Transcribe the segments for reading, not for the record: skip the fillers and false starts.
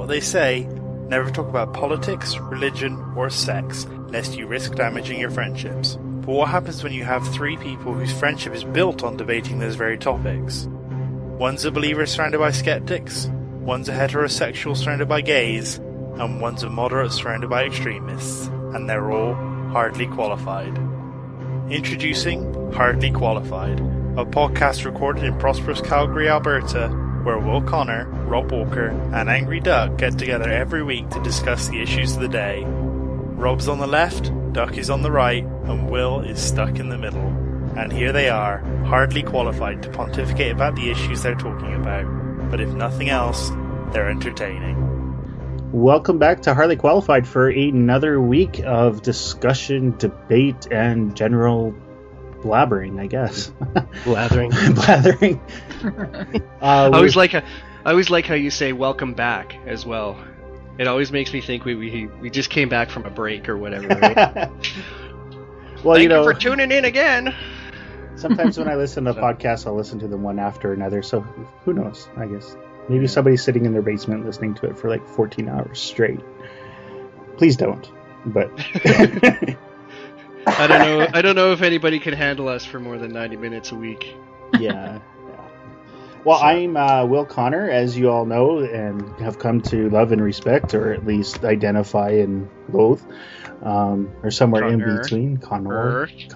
what they say, never talk about politics, religion, or sex, lest you risk damaging your friendships. But what happens when you have three people whose friendship is built on debating those very topics? One's a believer surrounded by skeptics, one's a heterosexual surrounded by gays, and one's a moderate surrounded by extremists, and they're all hardly qualified. Introducing Hardly Qualified, a podcast recorded in prosperous Calgary, Alberta, where Will Connor, Rob Walker, and Angry Duck get together every week to discuss the issues of the day. Rob's on the left, Duck is on the right, and Will is stuck in the middle. And here they are, hardly qualified to pontificate about the issues they're talking about. But if nothing else, they're entertaining. Welcome back to Hardly Qualified for another week of discussion, debate, and general blabbering, I guess. Blathering. I always like how you say "welcome back" as well. It always makes me think we just came back from a break or whatever. Right? Well, Thank you for tuning in again. Sometimes when I listen to podcasts, I'll listen to them one after another. So who knows? I guess maybe somebody's sitting in their basement listening to it for like 14 hours straight. Please don't. But I don't know if anybody can handle us for more than 90 minutes a week. Yeah. Well, I'm Will Connor, as you all know, and have come to love and respect, or at least identify and loathe, or somewhere in between. Connor. It's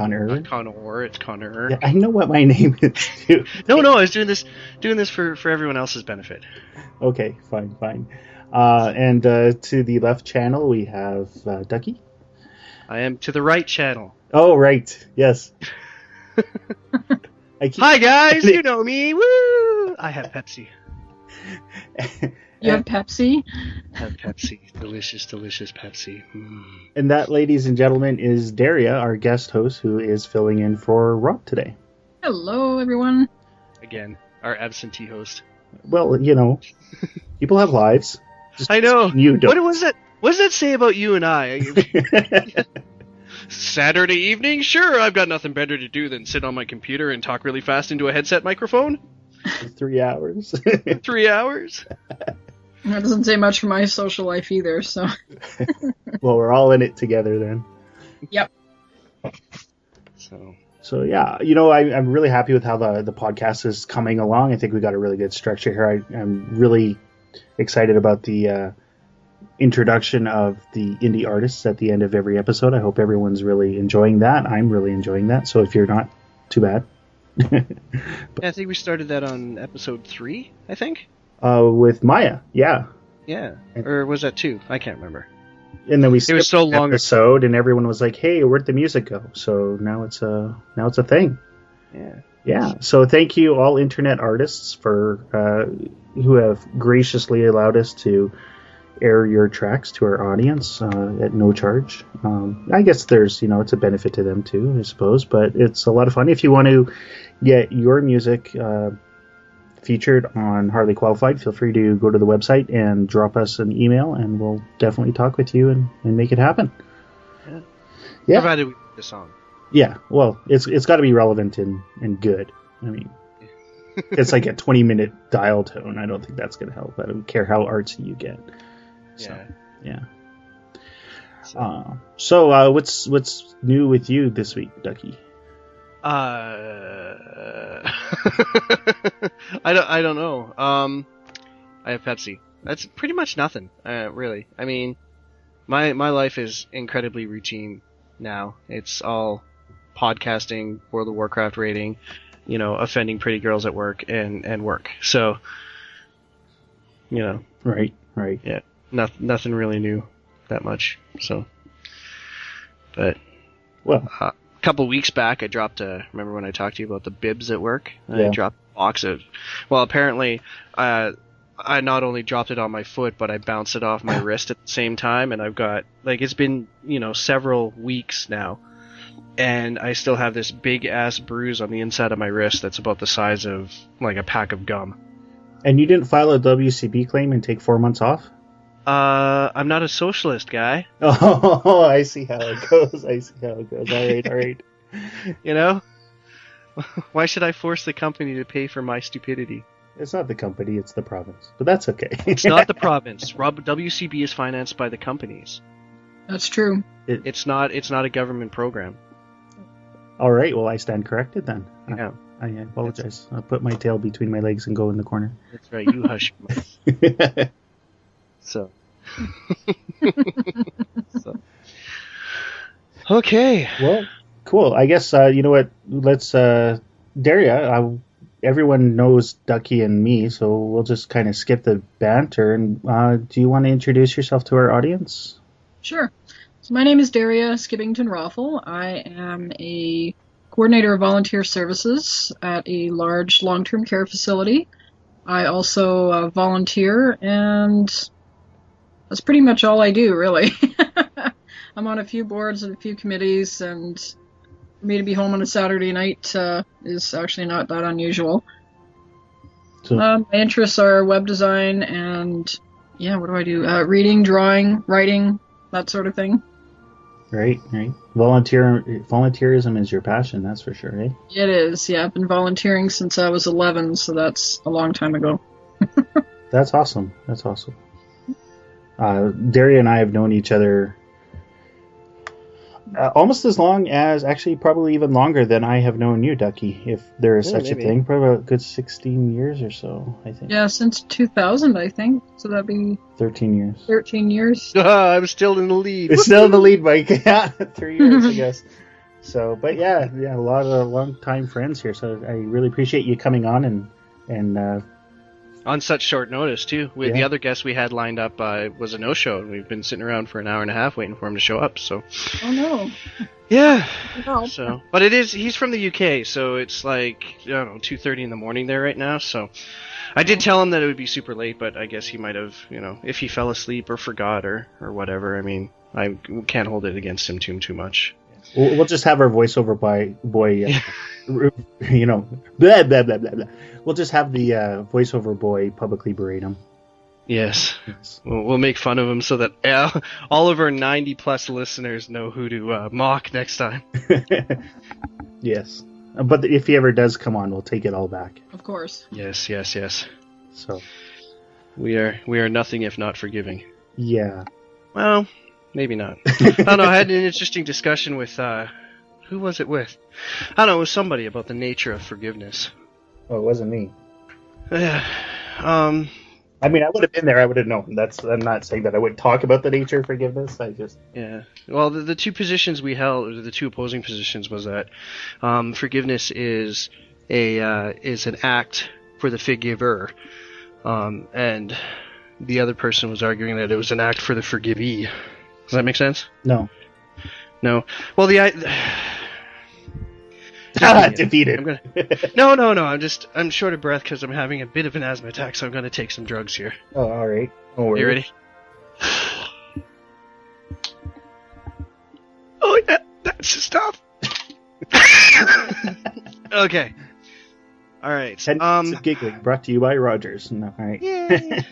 Connor. Yeah, I know what my name is too. No, I was doing this for everyone else's benefit. Okay, fine. And to the left channel, we have Ducky. I am to the right channel. Oh, right. Yes. Hi, guys. You know me. Woo! I have Pepsi. You have Pepsi? I have Pepsi. Delicious Pepsi. Mm. And that, ladies and gentlemen, is Daria, our guest host, who is filling in for Rob today. Hello, everyone. Again, our absentee host. Well, you know, people have lives. I know. You don't. What does that say about you and I? Saturday evening? Sure, I've got nothing better to do than sit on my computer and talk really fast into a headset microphone. 3 hours. 3 hours? That doesn't say much for my social life either, so... Well, we're all in it together then. Yep. So yeah, you know, I'm really happy with how the podcast is coming along. I think we got a really good structure here. I'm really excited about the introduction of the indie artists at the end of every episode. I hope everyone's really enjoying that. I'm really enjoying that. So if you're not, too bad. Yeah, I think we started that on episode 3, I think. With Maya, yeah. Yeah, or was that 2? I can't remember. And then we skipped so an episode, and everyone was like, "Hey, where'd the music go?" So now it's a thing. Yeah. So thank you, all internet artists, for who have graciously allowed us to air your tracks to our audience at no charge. I guess there's, it's a benefit to them too, I suppose, but it's a lot of fun. If you want to get your music featured on Hardly Qualified, feel free to go to the website and drop us an email, and we'll definitely talk with you and make it happen. Yeah. Provided we get the song. Yeah, well, it's got to be relevant and good. I mean, it's like a 20-minute dial tone. I don't think that's going to help. I don't care how artsy you get. Yeah. So what's new with you this week, Ducky? I don't know. I have Pepsi. That's pretty much nothing, really. I mean, my life is incredibly routine now. It's all podcasting, World of Warcraft raiding, offending pretty girls at work and work. So, Right. Yeah. Nothing really new that much. So, but a couple weeks back, I dropped remember when I talked to you about the bibs at work? Yeah. I dropped a box of. Well, apparently, I not only dropped it on my foot, but I bounced it off my wrist at the same time, and I've got it's been several weeks now, and I still have this big ass bruise on the inside of my wrist that's about the size of like a pack of gum. And you didn't file a WCB claim and take 4 months off? I'm not a socialist, guy. Oh, I see how it goes. All right. Why should I force the company to pay for my stupidity? It's not the company, it's the province. But that's okay. It's not the province. WCB is financed by the companies. That's true. It's not a government program. All right, well, I stand corrected then. Yeah. I apologize. I'll put my tail between my legs and go in the corner. That's right. You hush your mouth. So. Okay. Well, cool. I guess, you know what? Let's, Daria, everyone knows Ducky and me, so we'll just kind of skip the banter. And do you want to introduce yourself to our audience? Sure. So my name is Daria Skibbington-Raffle. I am a coordinator of volunteer services at a large long-term care facility. I also volunteer, and that's pretty much all I do, really. I'm on a few boards and a few committees, and for me to be home on a Saturday night is actually not that unusual. So, my interests are web design and, what do I do? Reading, drawing, writing, that sort of thing. Right. Volunteerism is your passion, that's for sure, eh? It is, yeah. I've been volunteering since I was 11, so that's a long time ago. That's awesome. Daria and I have known each other almost as long as, actually probably even longer than I have known you, Ducky, if there is such a thing. Probably about a good 16 years or so, I think. Yeah, since 2000, I think. So that'd be 13 years. 13 years. I'm still in the lead. It's still in the lead, Mike. Yeah, 3 years, I guess. So, but yeah, a lot of long-time friends here. So I really appreciate you coming on and on such short notice, too. The other guest we had lined up was a no-show, and we've been sitting around for an hour and a half waiting for him to show up, so... Oh, no. Yeah. No. So, but he's from the UK, so it's like, 2:30 in the morning there right now, so... I did tell him that it would be super late, but I guess he might have, if he fell asleep or forgot or whatever, I mean, I can't hold it against him too much. We'll just have our voiceover boy, blah, blah, blah, blah, blah. We'll just have the voiceover boy publicly berate him. Yes. We'll make fun of him so that all of our 90-plus listeners know who to mock next time. Yes. But if he ever does come on, we'll take it all back. Of course. Yes. So we are nothing if not forgiving. Yeah. Well, maybe not. I don't know. I had an interesting discussion with who was it with? I don't know. It was somebody about the nature of forgiveness. Oh, it wasn't me. Yeah. I mean, I would have been there. I would have known. I'm not saying that I would talk about the nature of forgiveness. Yeah. Well, the two positions we held, or the two opposing positions, was that forgiveness is an act for the forgiver, and the other person was arguing that it was an act for the forgivee. Does that make sense? No. Well, defeated. No. I'm short of breath because I'm having a bit of an asthma attack, so I'm going to take some drugs here. Oh, all right. Oh, you ready? Oh, yeah, that's the stuff. Okay. All right. Giggling, brought to you by Rogers. No, all right. Yay.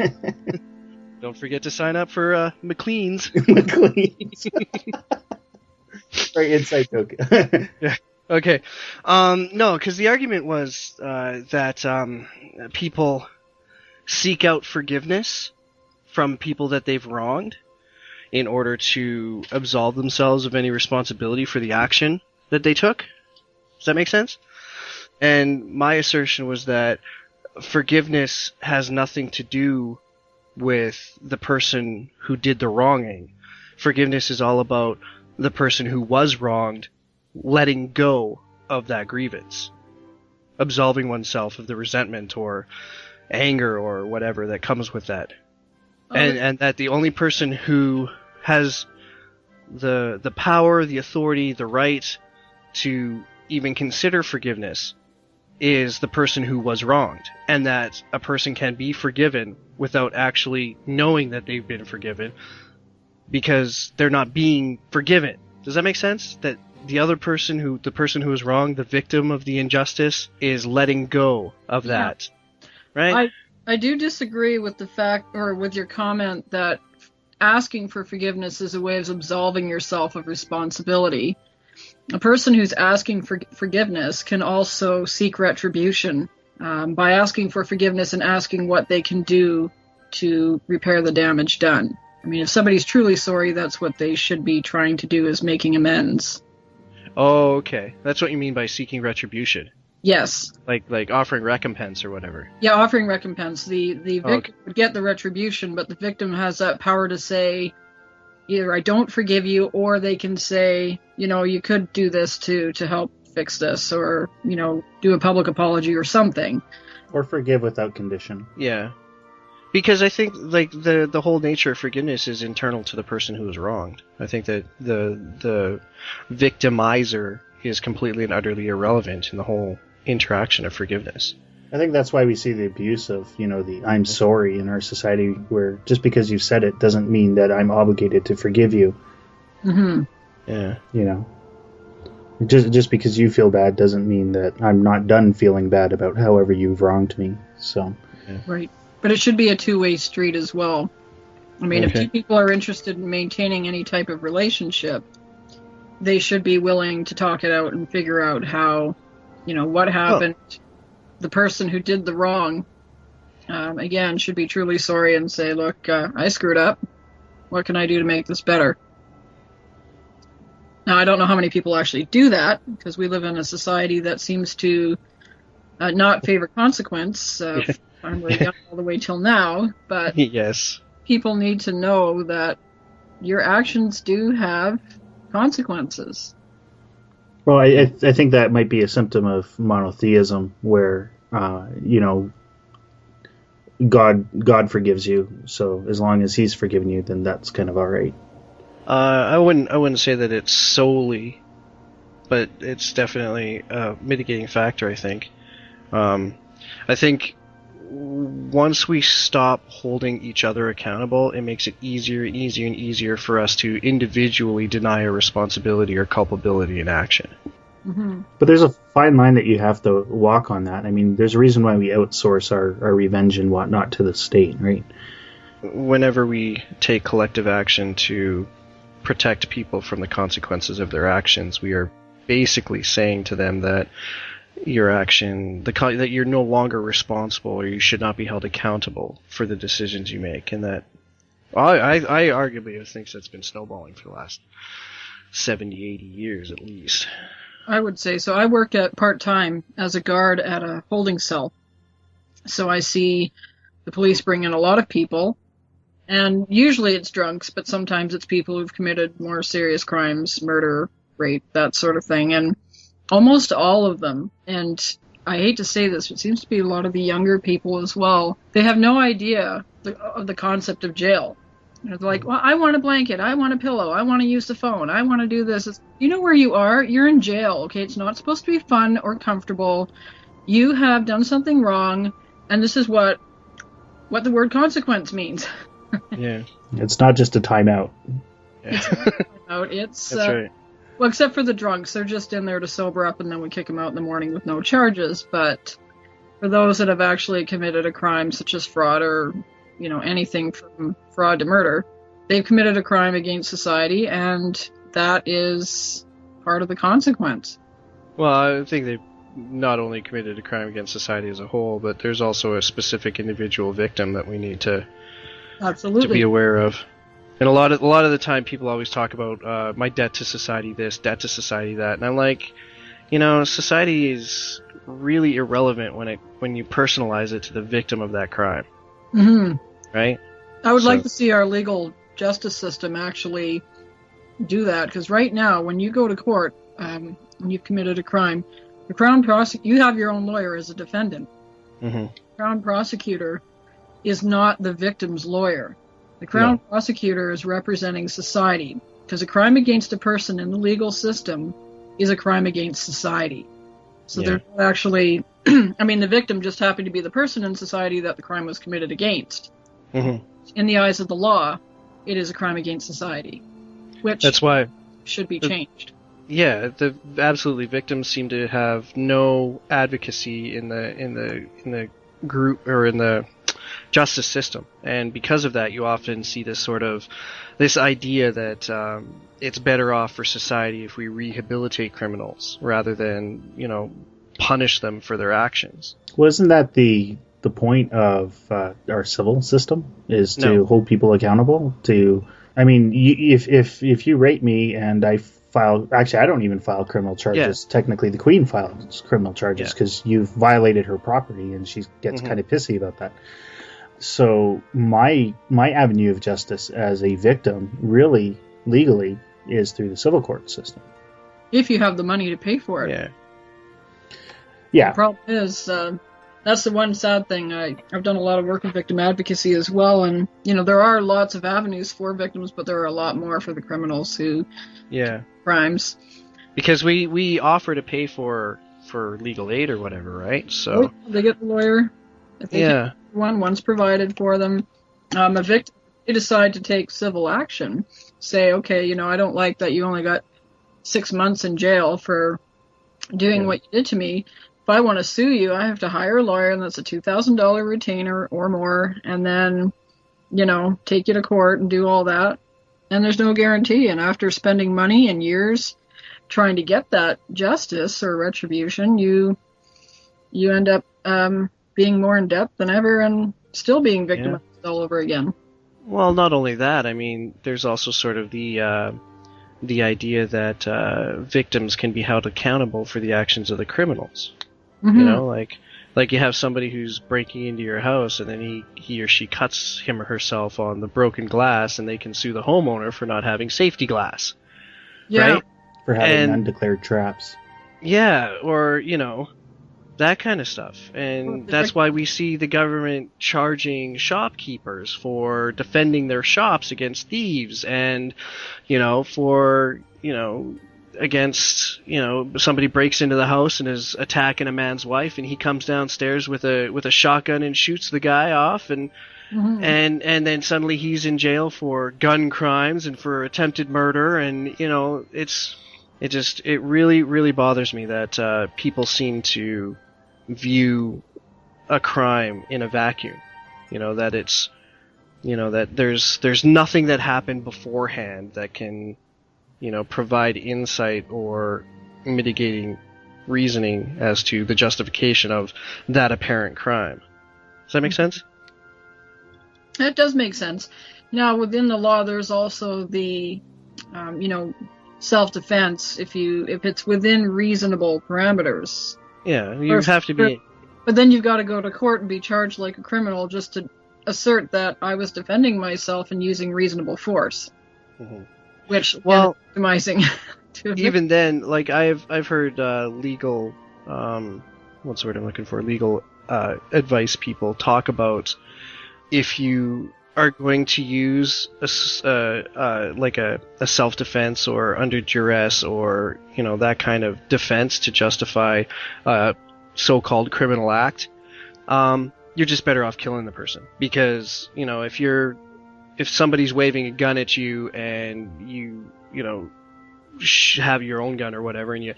Don't forget to sign up for McLean's. McLean's. Right, inside joke. Yeah. Okay. No, because the argument was that people seek out forgiveness from people that they've wronged in order to absolve themselves of any responsibility for the action that they took. Does that make sense? And my assertion was that forgiveness has nothing to do with the person who did the wronging. Forgiveness is all about the person who was wronged letting go of that grievance, absolving oneself of the resentment or anger or whatever that comes with that. And that the only person who has the power, the authority, the right to even consider forgiveness is the person who was wronged, and that a person can be forgiven without actually knowing that they've been forgiven because they're not being forgiven. Does that make sense? That the person who is wronged, the victim of the injustice, is letting go of that. Yeah. Right? I do disagree with the fact, or with your comment, that asking for forgiveness is a way of absolving yourself of responsibility. A person who's asking for forgiveness can also seek retribution by asking for forgiveness and asking what they can do to repair the damage done. I mean, if somebody's truly sorry, that's what they should be trying to do, is making amends. Oh, okay. That's what you mean by seeking retribution. Yes. Like offering recompense or whatever. Yeah, offering recompense. The victim would get the retribution, but the victim has that power to say, either I don't forgive you, or they can say, you could do this to help fix this, or, do a public apology or something. Or forgive without condition. Yeah. Because I think the whole nature of forgiveness is internal to the person who was wronged. I think that the victimizer is completely and utterly irrelevant in the whole interaction of forgiveness. I think that's why we see the abuse of, the I'm sorry in our society, where just because you said it doesn't mean that I'm obligated to forgive you. Mm-hmm. Yeah. Just because you feel bad doesn't mean that I'm not done feeling bad about however you've wronged me. So. Yeah. Right. But it should be a two-way street as well. I mean, if two people are interested in maintaining any type of relationship, they should be willing to talk it out and figure out how, what happened. Oh. The person who did the wrong, again, should be truly sorry and say, look, I screwed up. What can I do to make this better? Now, I don't know how many people actually do that, because we live in a society that seems to not favor consequence. I'm young all the way till now, but yes, people need to know that your actions do have consequences. Well, I think that might be a symptom of monotheism, where God forgives you, so as long as He's forgiven you, then that's kind of all right. I wouldn't say that it's solely, but it's definitely a mitigating factor. I think. I think once we stop holding each other accountable, it makes it easier and easier for us to individually deny a responsibility or culpability in action. Mm-hmm. But there's a fine line that you have to walk on that. I mean, there's a reason why we outsource our revenge and whatnot to the state, right? Whenever we take collective action to protect people from the consequences of their actions, we are basically saying to them that your action, that you're no longer responsible, or you should not be held accountable for the decisions you make, and that I arguably think that's been snowballing for the last 70, 80 years at least. I would say so. I work at part-time as a guard at a holding cell, so I see the police bring in a lot of people, and usually it's drunks, but sometimes it's people who've committed more serious crimes, murder, rape, that sort of thing, and almost all of them, and I hate to say this, but it seems to be a lot of the younger people as well, they have no idea of the concept of jail. They're like, well, I want a blanket, I want a pillow, I want to use the phone, I want to do this. You know where you are? You're in jail, okay? It's not supposed to be fun or comfortable. You have done something wrong, and this is what the word consequence means. Yeah. It's not just a timeout. Yeah. It's not a timeout. It's, that's right. Well, except for the drunks. They're just in there to sober up, and then we kick them out in the morning with no charges. But for those that have actually committed a crime, such as fraud or, anything from fraud to murder, they've committed a crime against society, and that is part of the consequence. Well, I think they've not only committed a crime against society as a whole, but there's also a specific individual victim that we need to be aware of. And a lot of the time, people always talk about my debt to society this, debt to society that, and I'm like, society is really irrelevant when you personalize it to the victim of that crime. Mm-hmm. Right? I would like to see our legal justice system actually do that, because right now, when you go to court, and you've committed a crime, the Crown you have your own lawyer as a defendant. Mm-hmm. The Crown prosecutor is not the victim's lawyer. The Crown prosecutor is representing society, because a crime against a person in the legal system is a crime against society. So they're not actually, the victim just happened to be the person in society that the crime was committed against. Mm-hmm. In the eyes of the law, it is a crime against society, which that's why should be changed. Yeah, absolutely. Victims seem to have no advocacy in the group or in the justice system, and because of that, you often see this idea that it's better off for society if we rehabilitate criminals rather than punish them for their actions. Well, isn't that the point of our civil system, is to hold people accountable? I mean, if you rape me and I file, actually I don't even file criminal charges. Yeah. Technically, the Queen files criminal charges because you've violated her property, and she gets kind of pissy about that. So my avenue of justice as a victim, really legally, is through the civil court system. If you have the money to pay for it. Yeah. The problem is, that's the one sad thing. I've done a lot of work in victim advocacy as well, and there are lots of avenues for victims, but there are a lot more for the criminals who crimes. Because we offer to pay for legal aid or whatever, right? So they get the lawyer. If they get one's provided for them. A victim, they decide to take civil action. Say, okay, I don't like that you only got 6 months in jail for doing what you did to me. If I want to sue you, I have to hire a lawyer, and that's a $2,000 retainer or more, and then, take you to court and do all that. And there's no guarantee. And after spending money and years trying to get that justice or retribution, you end up being more in debt than ever and still being victimized all over again. Well, not only that, I mean, there's also sort of the idea that victims can be held accountable for the actions of the criminals. Mm-hmm. Like you have somebody who's breaking into your house, and then he or she cuts him or herself on the broken glass, and they can sue the homeowner for not having safety glass. Yeah. Right? For having undeclared traps. Yeah, or, that kind of stuff. And that's why we see the government charging shopkeepers for defending their shops against thieves, and, against, somebody breaks into the house and is attacking a man's wife, and he comes downstairs with a shotgun and shoots the guy off, and and then suddenly he's in jail for gun crimes and for attempted murder, and it really, really bothers me that people seem to view a crime in a vacuum. That it's that there's nothing that happened beforehand that can provide insight or mitigating reasoning as to the justification of that apparent crime. Does that make sense? That does make sense. Now, within the law, there's also the, self-defense if it's within reasonable parameters. Yeah, you have to be. But then you've got to go to court and be charged like a criminal just to assert that I was defending myself and using reasonable force. Mm-hmm. Which, victimizing. Even then, like I've heard legal, what's the word I'm looking for? Legal advice people talk about if you are going to use a self-defense or under duress or that kind of defense to justify a so-called criminal act, you're just better off killing the person, because if somebody's waving a gun at you and you have your own gun or whatever, and you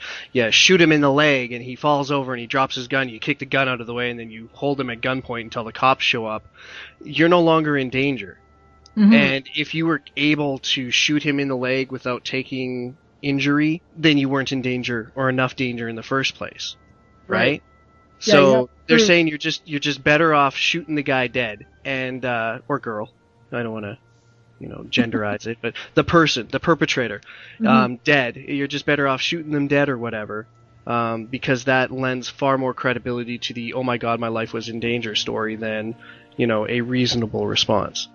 shoot him in the leg and he falls over and he drops his gun, you kick the gun out of the way, and then you hold him at gunpoint until the cops show up, you're no longer in danger. Mm-hmm. And if you were able to shoot him in the leg without taking injury, then you weren't in danger or enough danger in the first place, right? Yeah, so they're saying you're just better off shooting the guy dead, and or girl. I don't want to genderize it, but the perpetrator, dead. You're just better off shooting them dead or whatever, because that lends far more credibility to the "oh my god, my life was in danger" story than a reasonable response.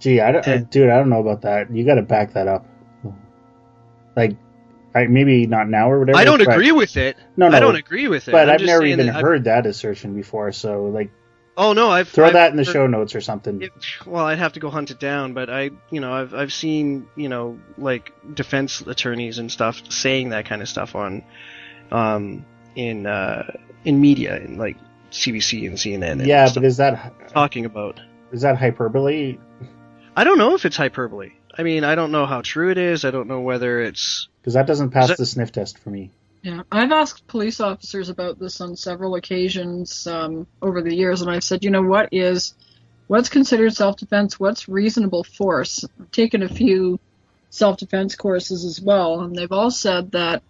Gee, I don't know about that. You got to back that up. Like, maybe not now or whatever. I don't agree with it. No, I don't agree with it. But I've never even heard that assertion before. So like. Oh no! I've that in the show notes or something. Well, I'd have to go hunt it down, but I've seen like defense attorneys and stuff saying that kind of stuff on, in media, in like CBC and CNN. Yeah, but is that talking about? Is that hyperbole? I don't know if it's hyperbole. I mean, I don't know how true it is. I don't know whether it's because that doesn't pass the sniff test for me. Yeah, I've asked police officers about this on several occasions over the years, and I've said, what's considered self-defense, what's reasonable force? I've taken a few self-defense courses as well, and they've all said that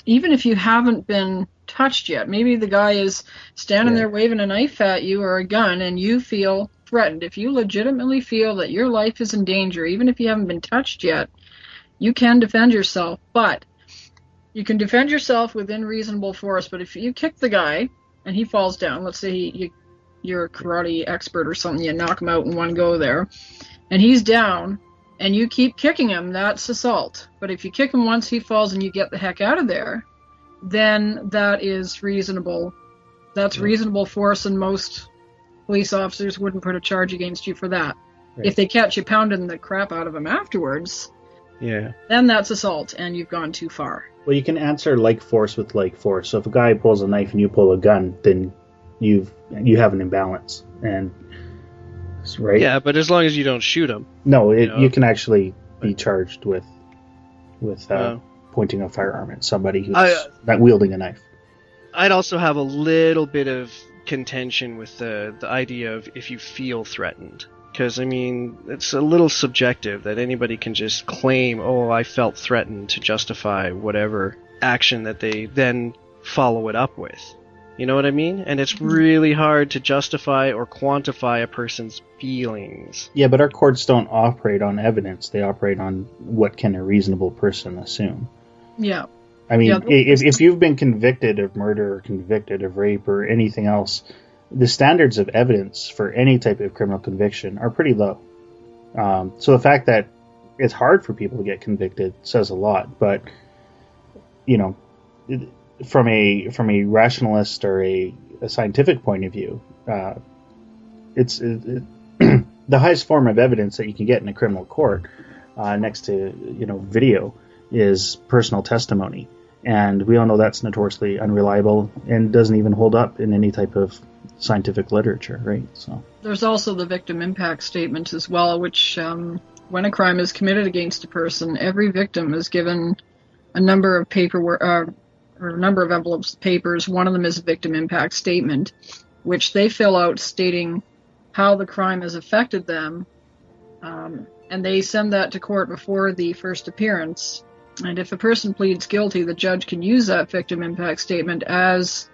even if you haven't been touched yet. Maybe the guy is standing there waving a knife at you or a gun, and you feel threatened. If you legitimately feel that your life is in danger, even if you haven't been touched yet, you can defend yourself. But you can defend yourself within reasonable force. But if you kick the guy and he falls down, let's say you're a karate expert or something, you knock him out in one go there, and he's down, and you keep kicking him, that's assault. But if you kick him once, he falls, and you get the heck out of there, then that is reasonable. That's reasonable force, and most police officers wouldn't put a charge against you for that. Right. If they catch you pounding the crap out of him afterwards, then that's assault, and you've gone too far. Well, you can answer like force with like force. So if a guy pulls a knife and you pull a gun, then you have an imbalance, and right. Yeah, but as long as you don't shoot him. No, you can actually be charged with pointing a firearm at somebody who's not wielding a knife. I'd also have a little bit of contention with the idea of if you feel threatened. Because, I mean, it's a little subjective that anybody can just claim, oh, I felt threatened, to justify whatever action that they then follow it up with. You know what I mean? And it's really hard to justify or quantify a person's feelings. Yeah, but our courts don't operate on evidence. They operate on what can a reasonable person assume. Yeah. I mean, if you've been convicted of murder or convicted of rape or anything else, the standards of evidence for any type of criminal conviction are pretty low. So the fact that it's hard for people to get convicted says a lot. But, from a rationalist or a scientific point of view, it's the highest form of evidence that you can get in a criminal court, next to video, is personal testimony, and we all know that's notoriously unreliable and doesn't even hold up in any type of scientific literature, right? So there's also the victim impact statement as well, which when a crime is committed against a person, every victim is given a number of paperwork. Or a number of envelopes of papers. One of them is a victim impact statement, which they fill out stating how the crime has affected them, and they send that to court before the first appearance. And if a person pleads guilty, the judge can use that victim impact statement as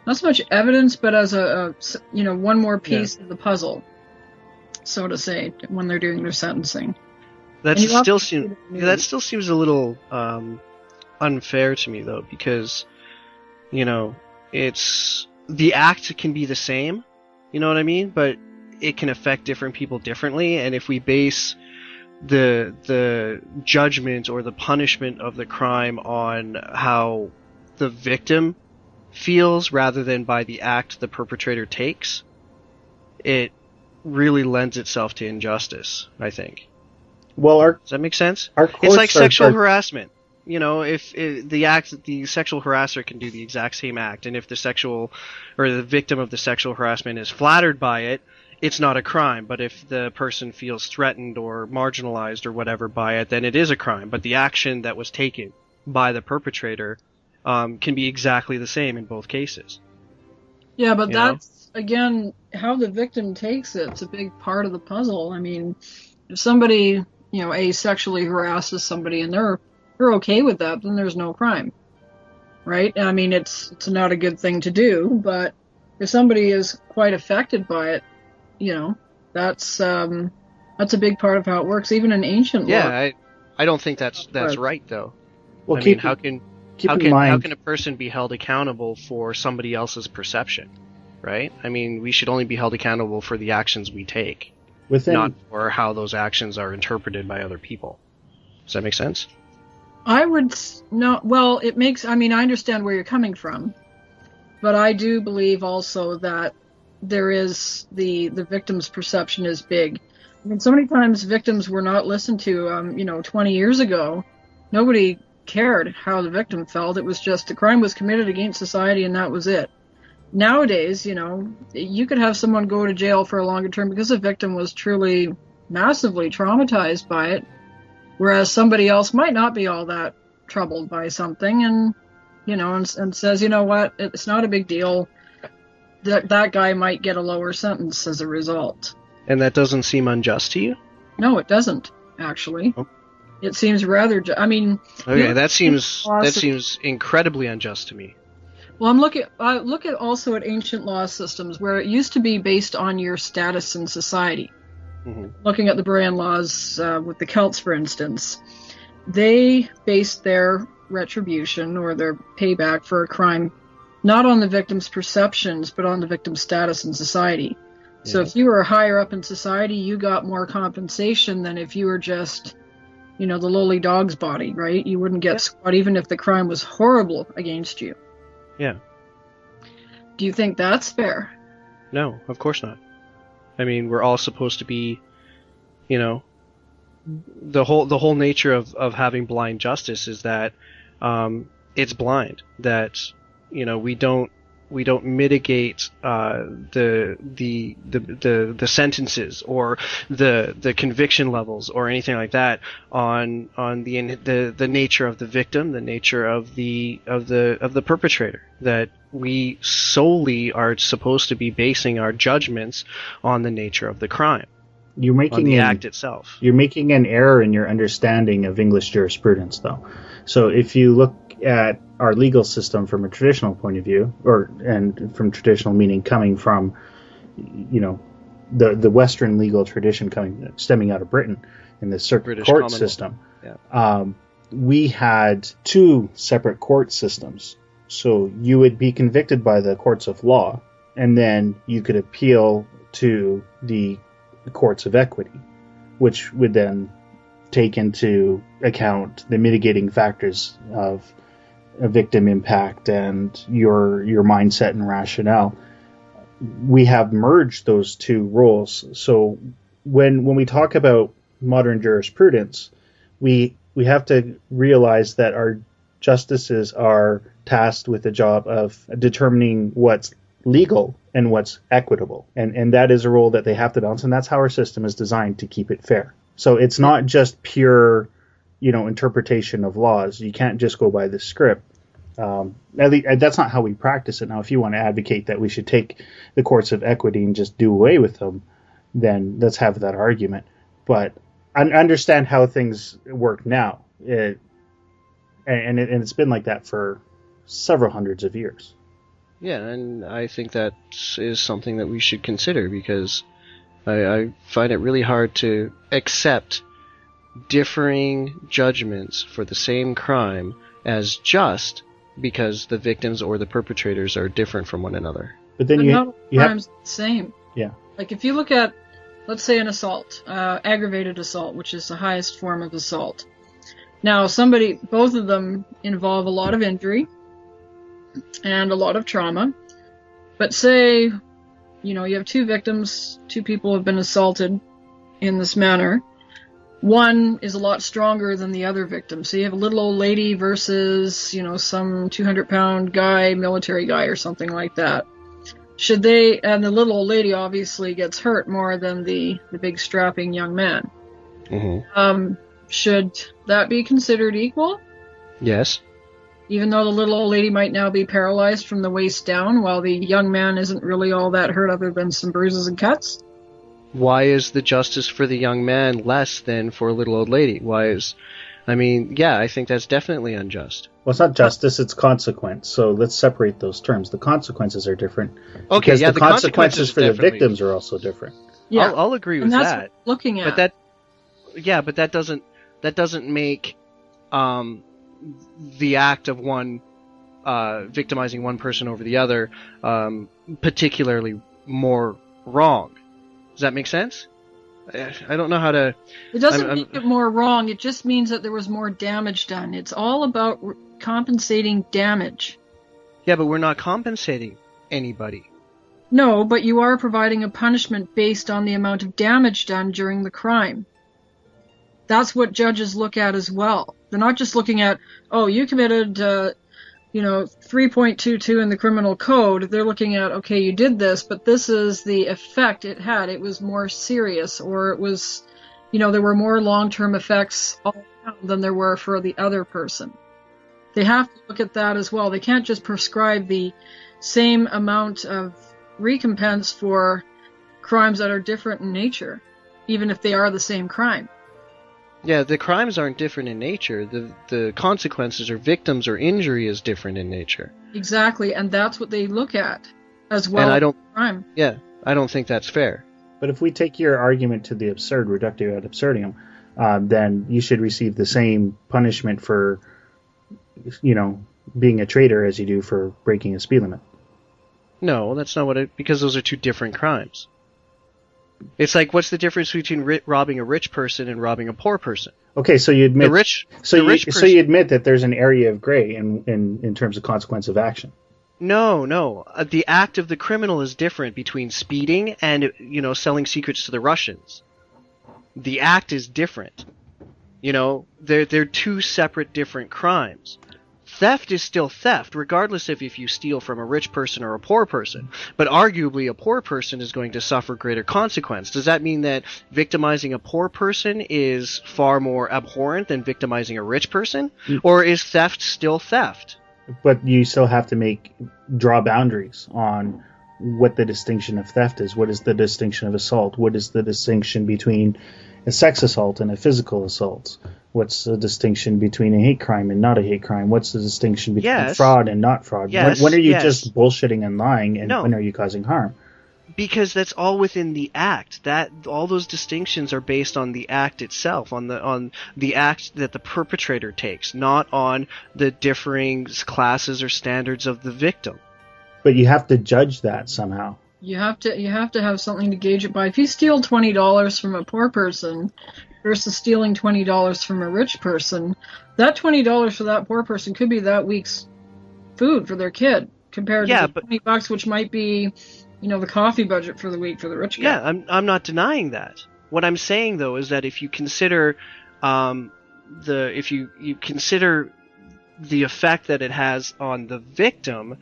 not so much evidence, but as a one more piece of the puzzle, so to say, when they're doing their sentencing. That still seems a little unfair to me, though, because it's the act can be the same, you know what I mean, but it can affect different people differently, and if we base the judgment or the punishment of the crime on how the victim feels rather than by the act the perpetrator takes, it really lends itself to injustice, I think. Well, does that make sense? It's like sexual harassment. If the sexual harasser can do the exact same act, and if the victim of the sexual harassment is flattered by it, it's not a crime. But if the person feels threatened or marginalized or whatever by it, then it is a crime. But the action that was taken by the perpetrator can be exactly the same in both cases. Yeah, but that's, again, how the victim takes it. It's a big part of the puzzle. I mean, if somebody, sexually harasses somebody and they're okay with that, then there's no crime, right? I mean, it's not a good thing to do, but if somebody is quite affected by it, that's a big part of how it works, even in ancient law. Yeah, I don't think that's right, though. Well, how can a person be held accountable for somebody else's perception, right? I mean, we should only be held accountable for the actions we take, not for how those actions are interpreted by other people. Does that make sense? I would not. Well, it makes. I mean, I understand where you're coming from, but I do believe also that there is the victim's perception is big. I mean, so many times victims were not listened to. 20 years ago, nobody cared how the victim felt. It was just the crime was committed against society, and that was it. Nowadays, you could have someone go to jail for a longer term because the victim was truly massively traumatized by it. Whereas somebody else might not be all that troubled by something and, and says, what, it's not a big deal. That guy might get a lower sentence as a result. And that doesn't seem unjust to you? No, it doesn't, actually. Oh. It seems rather, Okay, that seems incredibly unjust to me. Well, look at also at ancient law systems where it used to be based on your status in society. Mm-hmm. Looking at the Brand laws with the Celts, for instance, they based their retribution or their payback for a crime not on the victim's perceptions, but on the victim's status in society. So if you were higher up in society, you got more compensation than if you were just, the lowly dog's body, right? You wouldn't get squat even if the crime was horrible against you. Yeah. Do you think that's fair? No, of course not. I mean, we're all supposed to be, the whole nature of having blind justice is that it's blind. That we don't mitigate the sentences or the conviction levels or anything like that on the nature of the victim, the nature of the perpetrator. That we solely are supposed to be basing our judgments on the nature of the crime. You're making on the act itself. You're making an error in your understanding of English jurisprudence, though. So if you look at our legal system from a traditional point of view, and from traditional meaning coming from, the Western legal tradition stemming out of Britain in the circuit court system, we had two separate court systems. So you would be convicted by the courts of law, and then you could appeal to the courts of equity, which would then take into account the mitigating factors of a victim impact and your mindset and rationale. We have merged those two roles. So when we talk about modern jurisprudence, we have to realize that our justices are tasked with the job of determining what's legal and what's equitable. And that is a role that they have to balance, and that's how our system is designed to keep it fair. So it's not just pure, interpretation of laws. You can't just go by the script. At least, that's not how we practice it. Now, if you want to advocate that we should take the courts of equity and just do away with them, then let's have that argument. But I understand how things work now. It's been like that for several hundreds of years. Yeah, and I think that is something that we should consider, because I find it really hard to accept differing judgments for the same crime as just because the victims or the perpetrators are different from one another. But then not all crimes are the same. Yeah. Like if you look at, let's say, an assault, aggravated assault, which is the highest form of assault. Now, both of them involve a lot of injury and a lot of trauma. But say, you have two victims, two people have been assaulted in this manner. One is a lot stronger than the other victim. So you have a little old lady versus, some 200-pound guy, military guy or something like that. And the little old lady obviously gets hurt more than the big strapping young man. Mm-hmm. Should that be considered equal? Yes. Even though the little old lady might now be paralyzed from the waist down, while the young man isn't really all that hurt other than some bruises and cuts? Why is the justice for the young man less than for a little old lady? I think that's definitely unjust. Well, it's not justice, it's consequence. So let's separate those terms. The consequences are different. Okay, because yeah, the consequences for the victims are also different. Yeah, I'll agree with that's that. What we're looking at. But that doesn't make the act of one victimizing one person over the other particularly more wrong. Does that make sense? I don't know how to... It doesn't make it more wrong. It just means that there was more damage done. It's all about compensating damage. Yeah, but we're not compensating anybody. No, but you are providing a punishment based on the amount of damage done during the crime. That's what judges look at as well. They're not just looking at, you committed, 3.22 in the criminal code. They're looking at, okay, you did this, but this is the effect it had. It was more serious, or it was, there were more long-term effects all around than there were for the other person. They have to look at that as well. They can't just prescribe the same amount of recompense for crimes that are different in nature, even if they are the same crime. Yeah, the crimes aren't different in nature. The consequences or victims or injury is different in nature. Exactly, and that's what they look at as well. And as crime. Yeah, I don't think that's fair. But if we take your argument to the absurd, reductio ad absurdum, then you should receive the same punishment for, being a traitor as you do for breaking a speed limit. No, that's not because those are two different crimes. It's like, what's the difference between robbing a rich person and robbing a poor person? Okay, so you admit so you admit that there's an area of gray in terms of consequence of action. No. The act of the criminal is different between speeding and selling secrets to the Russians. The act is different. They're two separate different crimes. Theft is still theft, regardless if you steal from a rich person or a poor person. But arguably, a poor person is going to suffer greater consequence. Does that mean that victimizing a poor person is far more abhorrent than victimizing a rich person? Or is theft still theft? But you still have to draw boundaries on what the distinction of theft is. What is the distinction of assault? What is the distinction between a sex assault and a physical assault? What's the distinction between a hate crime and not a hate crime? What's the distinction between fraud and not fraud? When are you just bullshitting and lying, and when are you causing harm? Because that's all within the act. All those distinctions are based on the act itself, on the act that the perpetrator takes, not on the differing classes or standards of the victim. But you have to judge that somehow. You have to have something to gauge it by. If you steal $20 from a poor person versus stealing $20 from a rich person, that $20 for that poor person could be that week's food for their kid, compared to the $20, which might be, the coffee budget for the week for the rich guy. Yeah, I'm not denying that. What I'm saying though is that if you consider you consider the effect that it has on the victim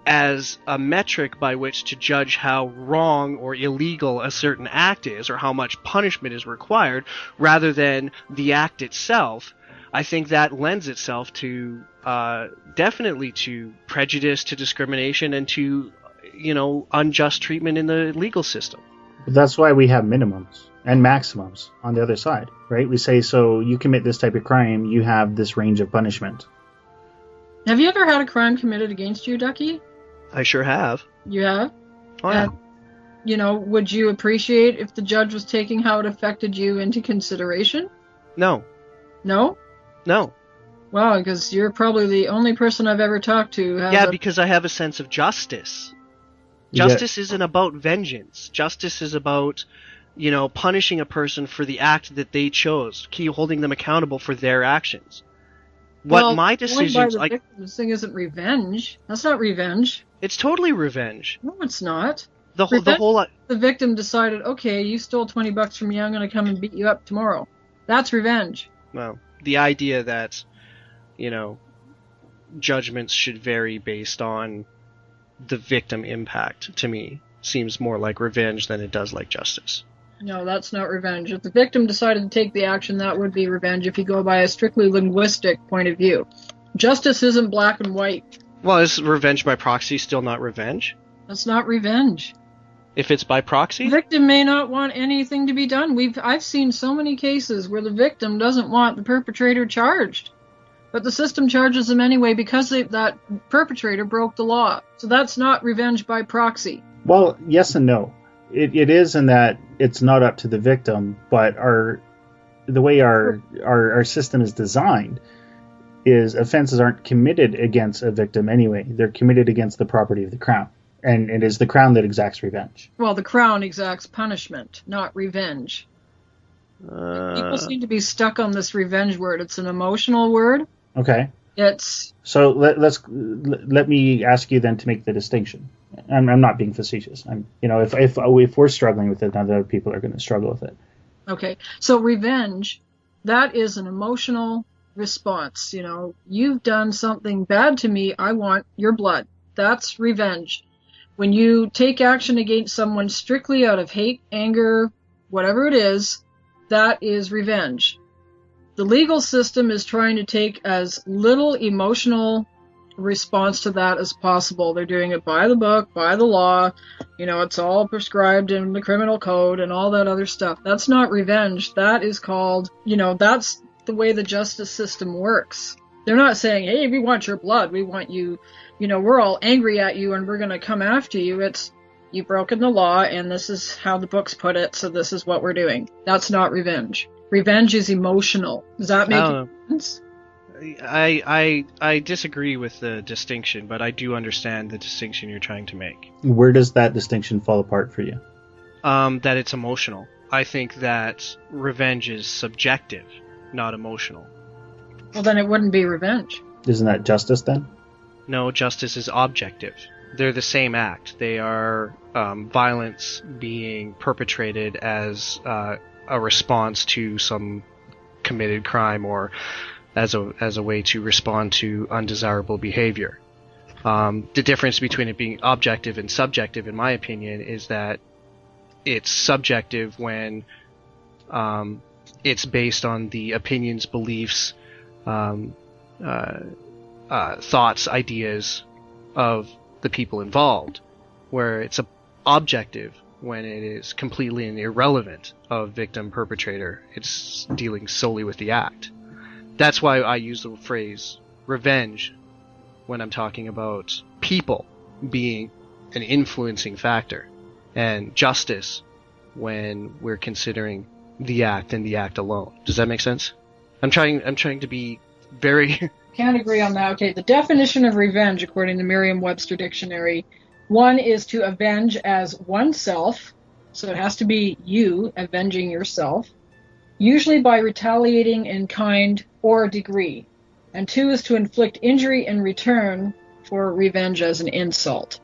as a metric by which to judge how wrong or illegal a certain act is, or how much punishment is required, rather than the act itself, I think that lends itself to definitely to prejudice, to discrimination, and to unjust treatment in the legal system. But that's why we have minimums and maximums on the other side, right? We say, so you commit this type of crime, you have this range of punishment. Have you ever had a crime committed against you, Ducky? I sure have. You have? Oh, yeah. And, would you appreciate if the judge was taking how it affected you into consideration? No. No? No. Wow, because you're probably the only person I've ever talked to. Because I have a sense of justice. Justice isn't about vengeance. Justice is about, punishing a person for the act that they chose, holding them accountable for their actions. My decisions, by the victim, this thing isn't revenge. That's not revenge. It's totally revenge. No, it's not. The victim decided, okay, you stole $20 from me, I'm going to come and beat you up tomorrow. That's revenge. Well, the idea that, judgments should vary based on the victim impact, to me, seems more like revenge than it does like justice. No, that's not revenge. If the victim decided to take the action, that would be revenge if you go by a strictly linguistic point of view. Justice isn't black and white. Well, is revenge by proxy still not revenge? That's not revenge. If it's by proxy? The victim may not want anything to be done. I've seen so many cases where the victim doesn't want the perpetrator charged, but the system charges them anyway because that perpetrator broke the law. So that's not revenge by proxy. Well, yes and no. It is in that it's not up to the victim, but the way our system is designed is offenses aren't committed against a victim anyway. They're committed against the property of the crown. And it is the crown that exacts revenge. Well, the crown exacts punishment, not revenge. People seem to be stuck on this revenge word. It's an emotional word. Okay. So let me ask you then to make the distinction. I'm not being facetious. If we're struggling with it, then other people are going to struggle with it. Okay. So revenge, that is an emotional response. You've done something bad to me. I want your blood. That's revenge. When you take action against someone strictly out of hate, anger, whatever it is, that is revenge. The legal system is trying to take as little emotional response to that as possible. They're doing it by the book, by the law. It's all prescribed in the criminal code and all that other stuff. That's not revenge. That is called, that's the way the justice system works. They're not saying, hey, we want your blood. We want you, we're all angry at you and we're going to come after you. It's, you've broken the law and this is how the books put it, so this is what we're doing. That's not revenge. Revenge is emotional. Does that make sense? I disagree with the distinction, but I do understand the distinction you're trying to make. Where does that distinction fall apart for you? That it's emotional. I think that revenge is subjective, not emotional. Well, then it wouldn't be revenge. Isn't that justice then? No, justice is objective. They're the same act. They are violence being perpetrated as a response to some committed crime or as a way to respond to undesirable behavior. The difference between it being objective and subjective, in my opinion, is that it's subjective when it's based on the opinions, beliefs, thoughts, ideas of the people involved, where it's objective when it is completely irrelevant of victim perpetrator. It's dealing solely with the act. That's why I use the phrase revenge when I'm talking about people being an influencing factor, and justice when we're considering the act and the act alone. Does that make sense? I'm trying to be very... Can't agree on that. Okay, the definition of revenge, according to Merriam-Webster Dictionary, one is to avenge as oneself, so it has to be you avenging yourself, usually by retaliating in kind or degree. And two is to inflict injury in return for revenge as an insult.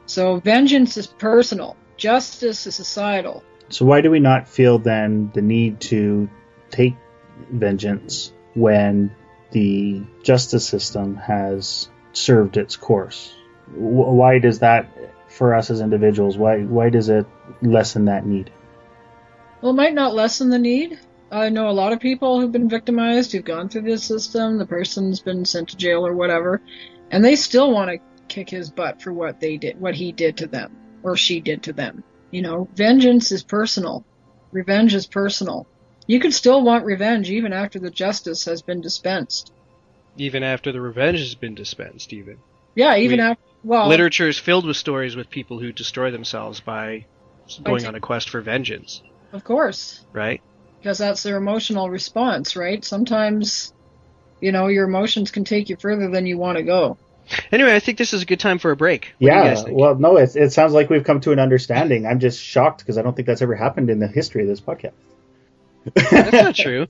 So vengeance is personal. Justice is societal. So why do we not feel then the need to take vengeance when the justice system has served its course? Why does that, for us as individuals, why does it lessen that need? Well, it might not lessen the need. I know a lot of people who've been victimized, who've gone through this system, the person's been sent to jail or whatever, and they still want to kick his butt for what he did to them, or she did to them. Vengeance is personal. Revenge is personal. You could still want revenge even after the justice has been dispensed. Even after the revenge has been dispensed, even. Yeah, even after... Well, literature is filled with stories with people who destroy themselves by going on a quest for vengeance. Of course. Right? Because that's their emotional response, right? Sometimes, your emotions can take you further than you want to go. Anyway, I think this is a good time for a break. What do you guys think? Well, no, it sounds like we've come to an understanding. I'm just shocked because I don't think that's ever happened in the history of this podcast. That's not true.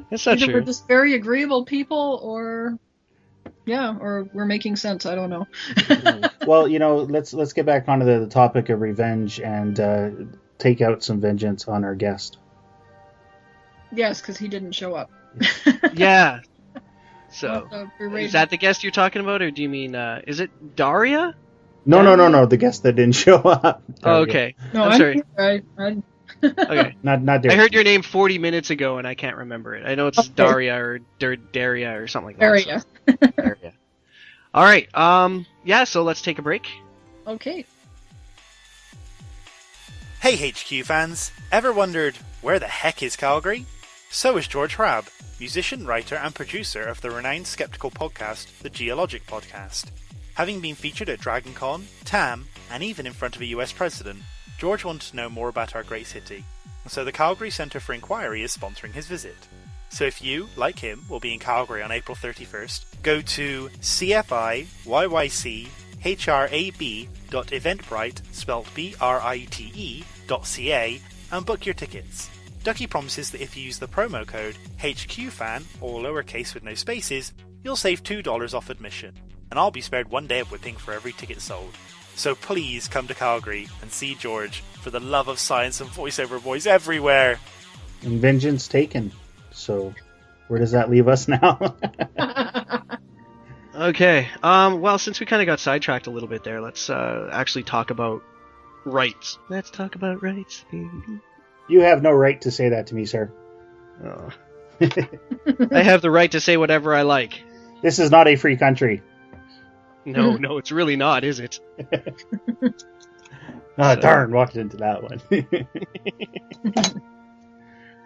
That's not Either true. We're just very agreeable people, or we're making sense. I don't know. Well, let's get back onto the topic of revenge and take out some vengeance on our guest. Yes, because he didn't show up. Yeah. So, is that the guest you're talking about, or do you mean, is it Daria? No, the guest that didn't show up. Oh, okay. No, I'm sorry. Okay. Not Daria. I heard your name 40 minutes ago, and I can't remember it. I know it's Daria or Daria or something like Daria. that. So. Daria. All right. So let's take a break. Okay. Hey HQ fans, ever wondered where the heck is Calgary? So is George Hrab, musician, writer and producer of the renowned skeptical podcast, The Geologic Podcast. Having been featured at DragonCon, TAM, and even in front of a US president, George wanted to know more about our great city, and so the Calgary Centre for Inquiry is sponsoring his visit. So if you, like him, will be in Calgary on April 31st, go to cfiyychrab.eventbrite, spelt BRITE.ca, and book your tickets. Ducky promises that if you use the promo code HQFan, all lowercase with no spaces, you'll save $2 off admission, and I'll be spared one day of whipping for every ticket sold. So please come to Calgary and see George for the love of science and voiceover boys everywhere. And vengeance taken. So where does that leave us now? Okay. Well, since we kind of got sidetracked a little bit there, let's actually talk about rights. Let's talk about rights, baby. You have no right to say that to me, sir. Oh. I have the right to say whatever I like. This is not a free country. No, it's really not, is it? Darn, walked into that one.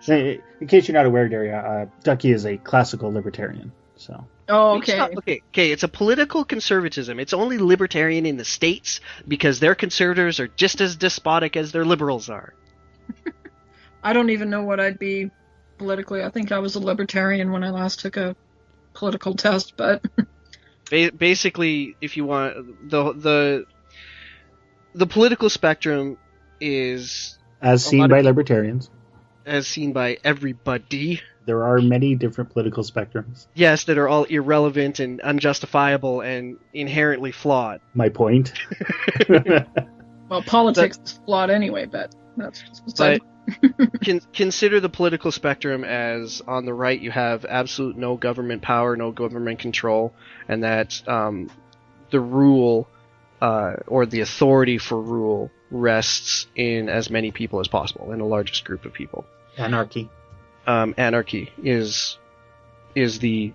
In case you're not aware, Daria, Ducky is a classical libertarian. So. Oh, okay. Okay. It's a political conservatism. It's only libertarian in the States because their conservatives are just as despotic as their liberals are. I don't even know what I'd be politically. I think I was a libertarian when I last took a political test, but basically, if you want the political spectrum is as seen by libertarians, as seen by everybody. There are many different political spectrums. Yes, that are all irrelevant and unjustifiable and inherently flawed. My point. Well, politics is flawed anyway, but that's but consider the political spectrum as on the right you have absolute no government power, no government control, and that the rule or the authority for rule rests in as many people as possible, in the largest group of people. Anarchy. Anarchy is the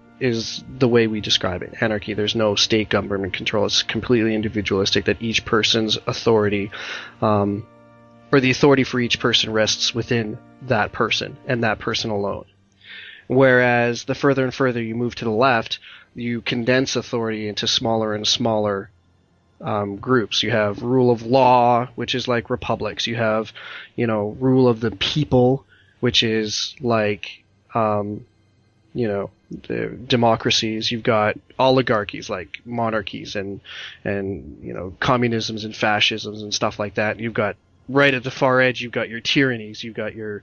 way we describe it. Anarchy. There's no state government control. It's completely individualistic. That each person's authority, or the authority for each person, rests within that person and that person alone. Whereas the further and further you move to the left, you condense authority into smaller and smaller groups. You have rule of law, which is like republics. You have, rule of the people, which is like, the democracies. You've got oligarchies like monarchies and communisms and fascisms and stuff like that. You've got right at the far edge, you've got your tyrannies. You've got your,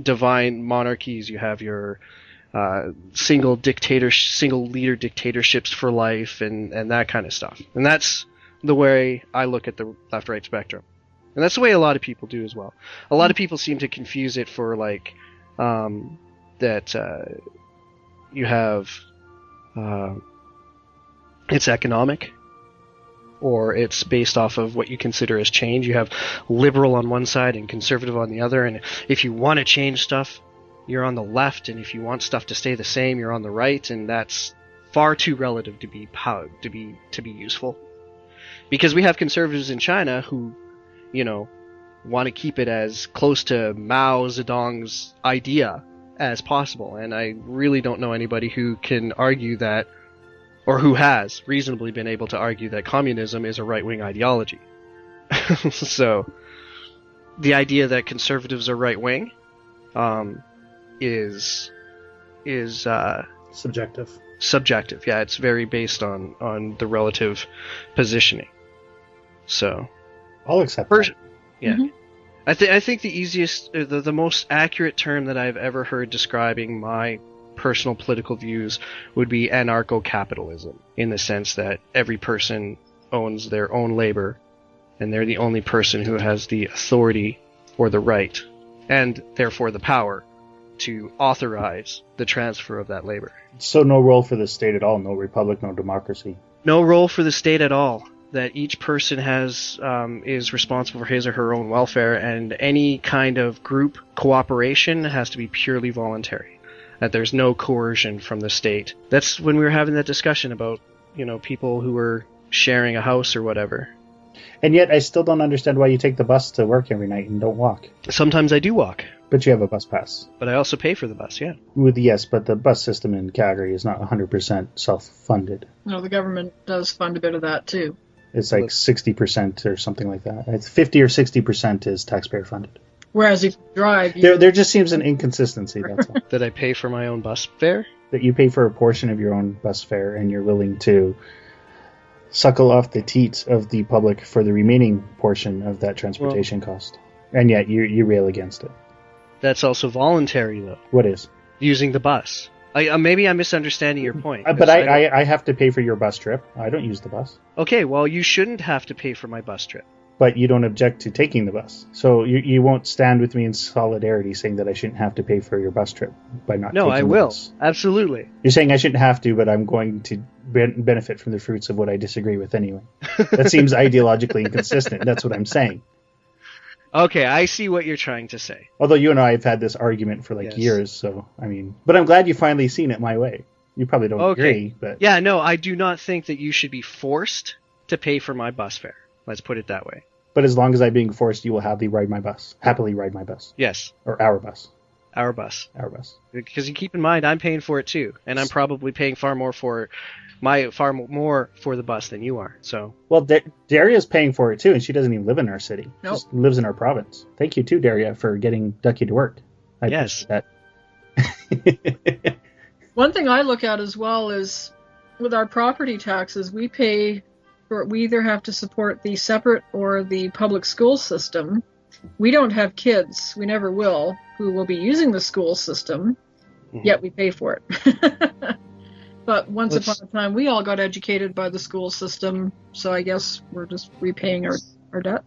divine monarchies. You have your single leader dictatorships for life and that kind of stuff. And that's the way I look at the left-right spectrum. And that's the way a lot of people do as well. A lot of people seem to confuse it for like that you have it's economic, or it's based off of what you consider as change. You have liberal on one side and conservative on the other, and if you want to change stuff, you're on the left, and if you want stuff to stay the same, you're on the right, and that's far too relative to be useful. Because we have conservatives in China who, want to keep it as close to Mao Zedong's idea as possible, and I really don't know anybody who can argue that, or who has reasonably been able to argue that communism is a right-wing ideology. So, the idea that conservatives are right-wing is subjective. Subjective, yeah. It's very based on the relative positioning. So, I'll accept that. Yeah. Mm-hmm. I think the easiest, the most accurate term that I've ever heard describing my personal political views would be anarcho-capitalism, in the sense that every person owns their own labor, and they're the only person who has the authority or the right, and therefore the power, to authorize the transfer of that labor. So no role for the state at all, no republic, no democracy. No role for the state at all. That each person has is responsible for his or her own welfare, and any kind of group cooperation has to be purely voluntary. That there's no coercion from the state. That's when we were having that discussion about, people who were sharing a house or whatever. And yet I still don't understand why you take the bus to work every night and don't walk. Sometimes I do walk. But you have a bus pass. But I also pay for the bus, yeah. Yes, but the bus system in Calgary is not 100% self-funded. No, the government does fund a bit of that too. It's like 60% or something like that. It's 50 or 60% is taxpayer funded. Whereas if you drive... There just seems an inconsistency, that's all. That I pay for my own bus fare? That you pay for a portion of your own bus fare and you're willing to suckle off the teats of the public for the remaining portion of that transportation cost. And yet you rail against it. That's also voluntary, though. What is? Using the bus. Maybe I'm misunderstanding your point. But I have to pay for your bus trip. I don't use the bus. Okay, well, you shouldn't have to pay for my bus trip. But you don't object to taking the bus. So you won't stand with me in solidarity saying that I shouldn't have to pay for your bus trip by not taking the bus. No, I will. Absolutely. You're saying I shouldn't have to, but I'm going to benefit from the fruits of what I disagree with anyway. That seems ideologically inconsistent. That's what I'm saying. Okay, I see what you're trying to say. Although you and I have had this argument for years, so, but I'm glad you've finally seen it my way. You probably don't agree, but yeah, no, I do not think that you should be forced to pay for my bus fare. Let's put it that way. But as long as I'm being forced, you will happily ride my bus. Yes. Or our bus. Our bus. Because you keep in mind, I'm paying for it too, and I'm probably paying far more for the bus than you are. So. Well, Daria's paying for it too, and she doesn't even live in our city. Nope. She just lives in our province. Thank you too, Daria, for getting Ducky to work. Yes. That. One thing I look at as well is with our property taxes, we either have to support the separate or the public school system. We don't have kids, we never will, who will be using the school system, yet we pay for it. But once upon a time, we all got educated by the school system, so I guess we're just repaying our debt.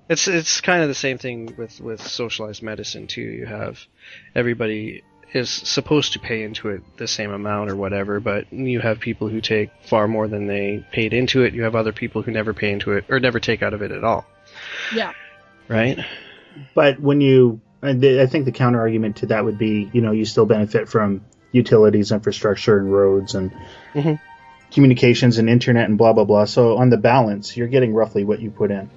It's kind of the same thing with socialized medicine too. You have everybody is supposed to pay into it the same amount or whatever, but you have people who take far more than they paid into it. You have other people who never pay into it or never take out of it at all. Yeah. Right? But I think the counter argument to that would be, you still benefit from utilities, infrastructure, and roads, and communications, and internet, and blah, blah, blah. So on the balance, you're getting roughly what you put in.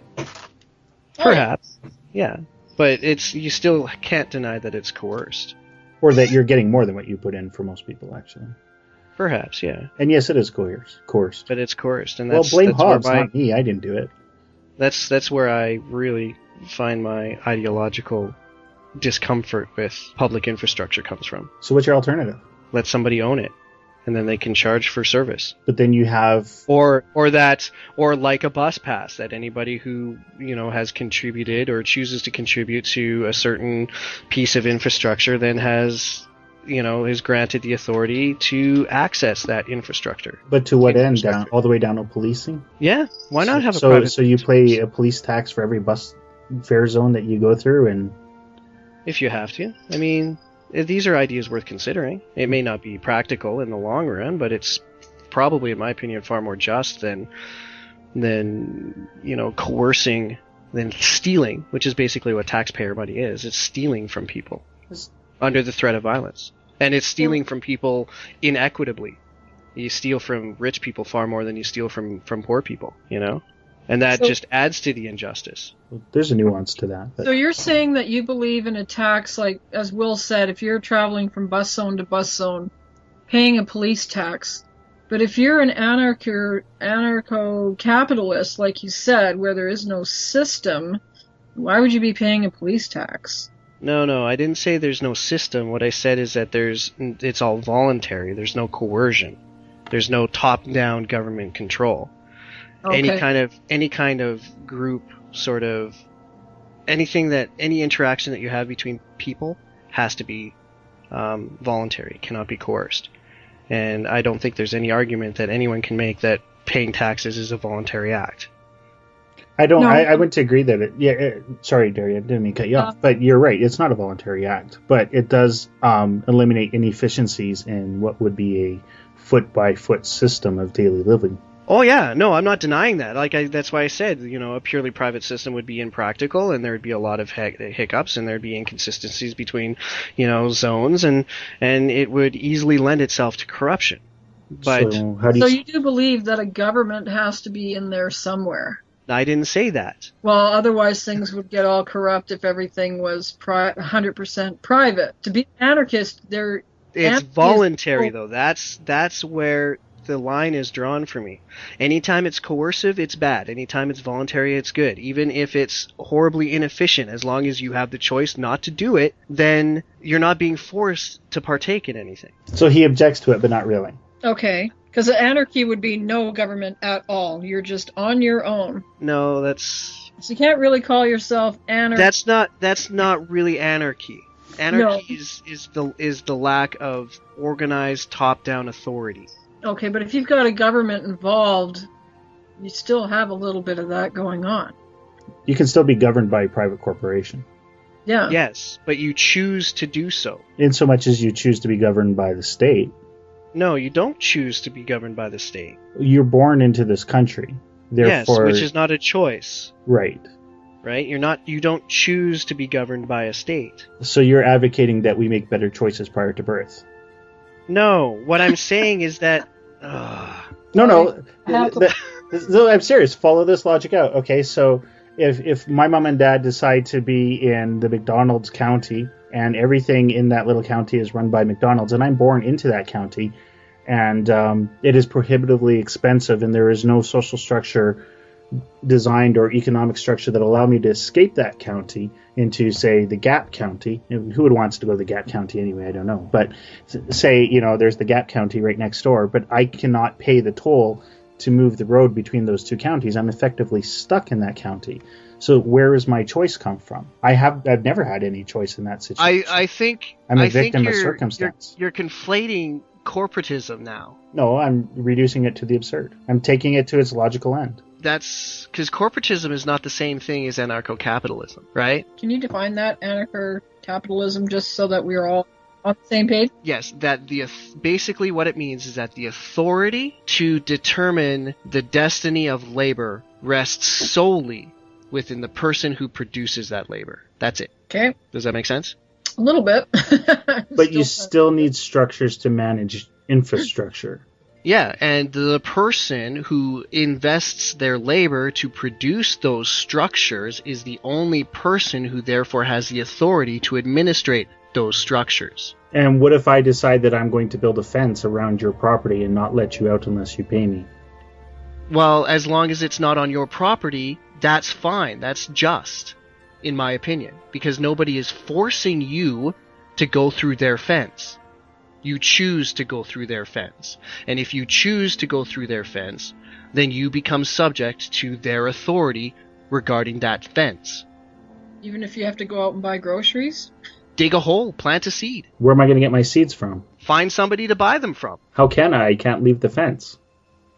Perhaps. Yeah. But you still can't deny that it's coerced. Or that you're getting more than what you put in for most people, actually. Perhaps, yeah. And yes, it is coerced. But it's coerced. And blame Hobbes, not me. I didn't do it. That's where I really find my ideological discomfort with public infrastructure comes from. So what's your alternative? Let somebody own it, and then they can charge for service. But then you have or like a bus pass, that anybody who has contributed or chooses to contribute to a certain piece of infrastructure then has is granted the authority to access that infrastructure. But to what end? All the way down to policing? Yeah, why not have a private? So you pay a police tax for every bus fare zone that you go through, and if you have to. I mean, these are ideas worth considering. It may not be practical in the long run, but it's probably, in my opinion, far more just than coercing, than stealing, which is basically what taxpayer money is. It's stealing from people under the threat of violence. And it's stealing from people inequitably. You steal from rich people far more than you steal from poor people, And that just adds to the injustice. There's a nuance to that. So you're saying that you believe in a tax, like, as Will said, if you're traveling from bus zone to bus zone, paying a police tax. But if you're an anarcho-capitalist, like you said, where there is no system, why would you be paying a police tax? No, I didn't say there's no system. What I said is that it's all voluntary. There's no coercion. There's no top-down government control. Okay. Any kind of group, sort of any interaction that you have between people has to be voluntary. It cannot be coerced. And I don't think there's any argument that anyone can make that paying taxes is a voluntary act. I don't. No. I would to agree that sorry, Daria, I didn't mean to cut you off. But you're right. It's not a voluntary act, but it does eliminate inefficiencies in what would be a foot-by-foot system of daily living. Oh yeah, no, I'm not denying that. That's why I said, a purely private system would be impractical, and there would be a lot of hiccups, and there'd be inconsistencies between, zones, and it would easily lend itself to corruption. But so you do believe that a government has to be in there somewhere? I didn't say that. Well, otherwise things would get all corrupt if everything was 100% private. To be anarchist, it's voluntary though. That's where the line is drawn for me. Anytime it's coercive, it's bad. Anytime it's voluntary, it's good. Even if it's horribly inefficient, as long as you have the choice not to do it, then you're not being forced to partake in anything. So he objects to it, but not really. Okay. Because anarchy would be no government at all. You're just on your own. No, that's... So you can't really call yourself anarchist. That's not really anarchy. Anarchy is the lack of organized top-down authority. Okay, but if you've got a government involved, you still have a little bit of that going on. You can still be governed by a private corporation. Yeah. Yes, but you choose to do so. In so much as you choose to be governed by the state. No, you don't choose to be governed by the state. You're born into this country. Therefore, yes, which is not a choice. Right. Right? You don't choose to be governed by a state. So you're advocating that we make better choices prior to birth. No, what I'm saying is that... No. I'm serious. Follow this logic out. Okay, so if my mom and dad decide to be in the McDonald's county and everything in that little county is run by McDonald's, and I'm born into that county, and it is prohibitively expensive, and there is no social structure designed or economic structure that allow me to escape that county into, say, the Gap County. Who would wants to go to the Gap County anyway? I don't know. But say, there's the Gap County right next door, but I cannot pay the toll to move the road between those two counties. I'm effectively stuck in that county. So where does my choice come from? I've never had any choice in that situation. I think I'm a victim of circumstance. You're conflating corporatism now. No, I'm reducing it to the absurd. I'm taking it to its logical end. That's because corporatism is not the same thing as anarcho-capitalism, right? Can you define that, anarcho-capitalism, just so that we're all on the same page? Yes, that basically what it means is that the authority to determine the destiny of labor rests solely within the person who produces that labor. That's it. Okay. Does that make sense? A little bit. But you still need structures to manage infrastructure. Yeah, and the person who invests their labor to produce those structures is the only person who therefore has the authority to administrate those structures. And what if I decide that I'm going to build a fence around your property and not let you out unless you pay me? Well, as long as it's not on your property, that's fine. That's just, in my opinion, because nobody is forcing you to go through their fence. You choose to go through their fence. And if you choose to go through their fence, then you become subject to their authority regarding that fence. Even if you have to go out and buy groceries? Dig a hole, plant a seed. Where am I going to get my seeds from? Find somebody to buy them from. How can I? I can't leave the fence.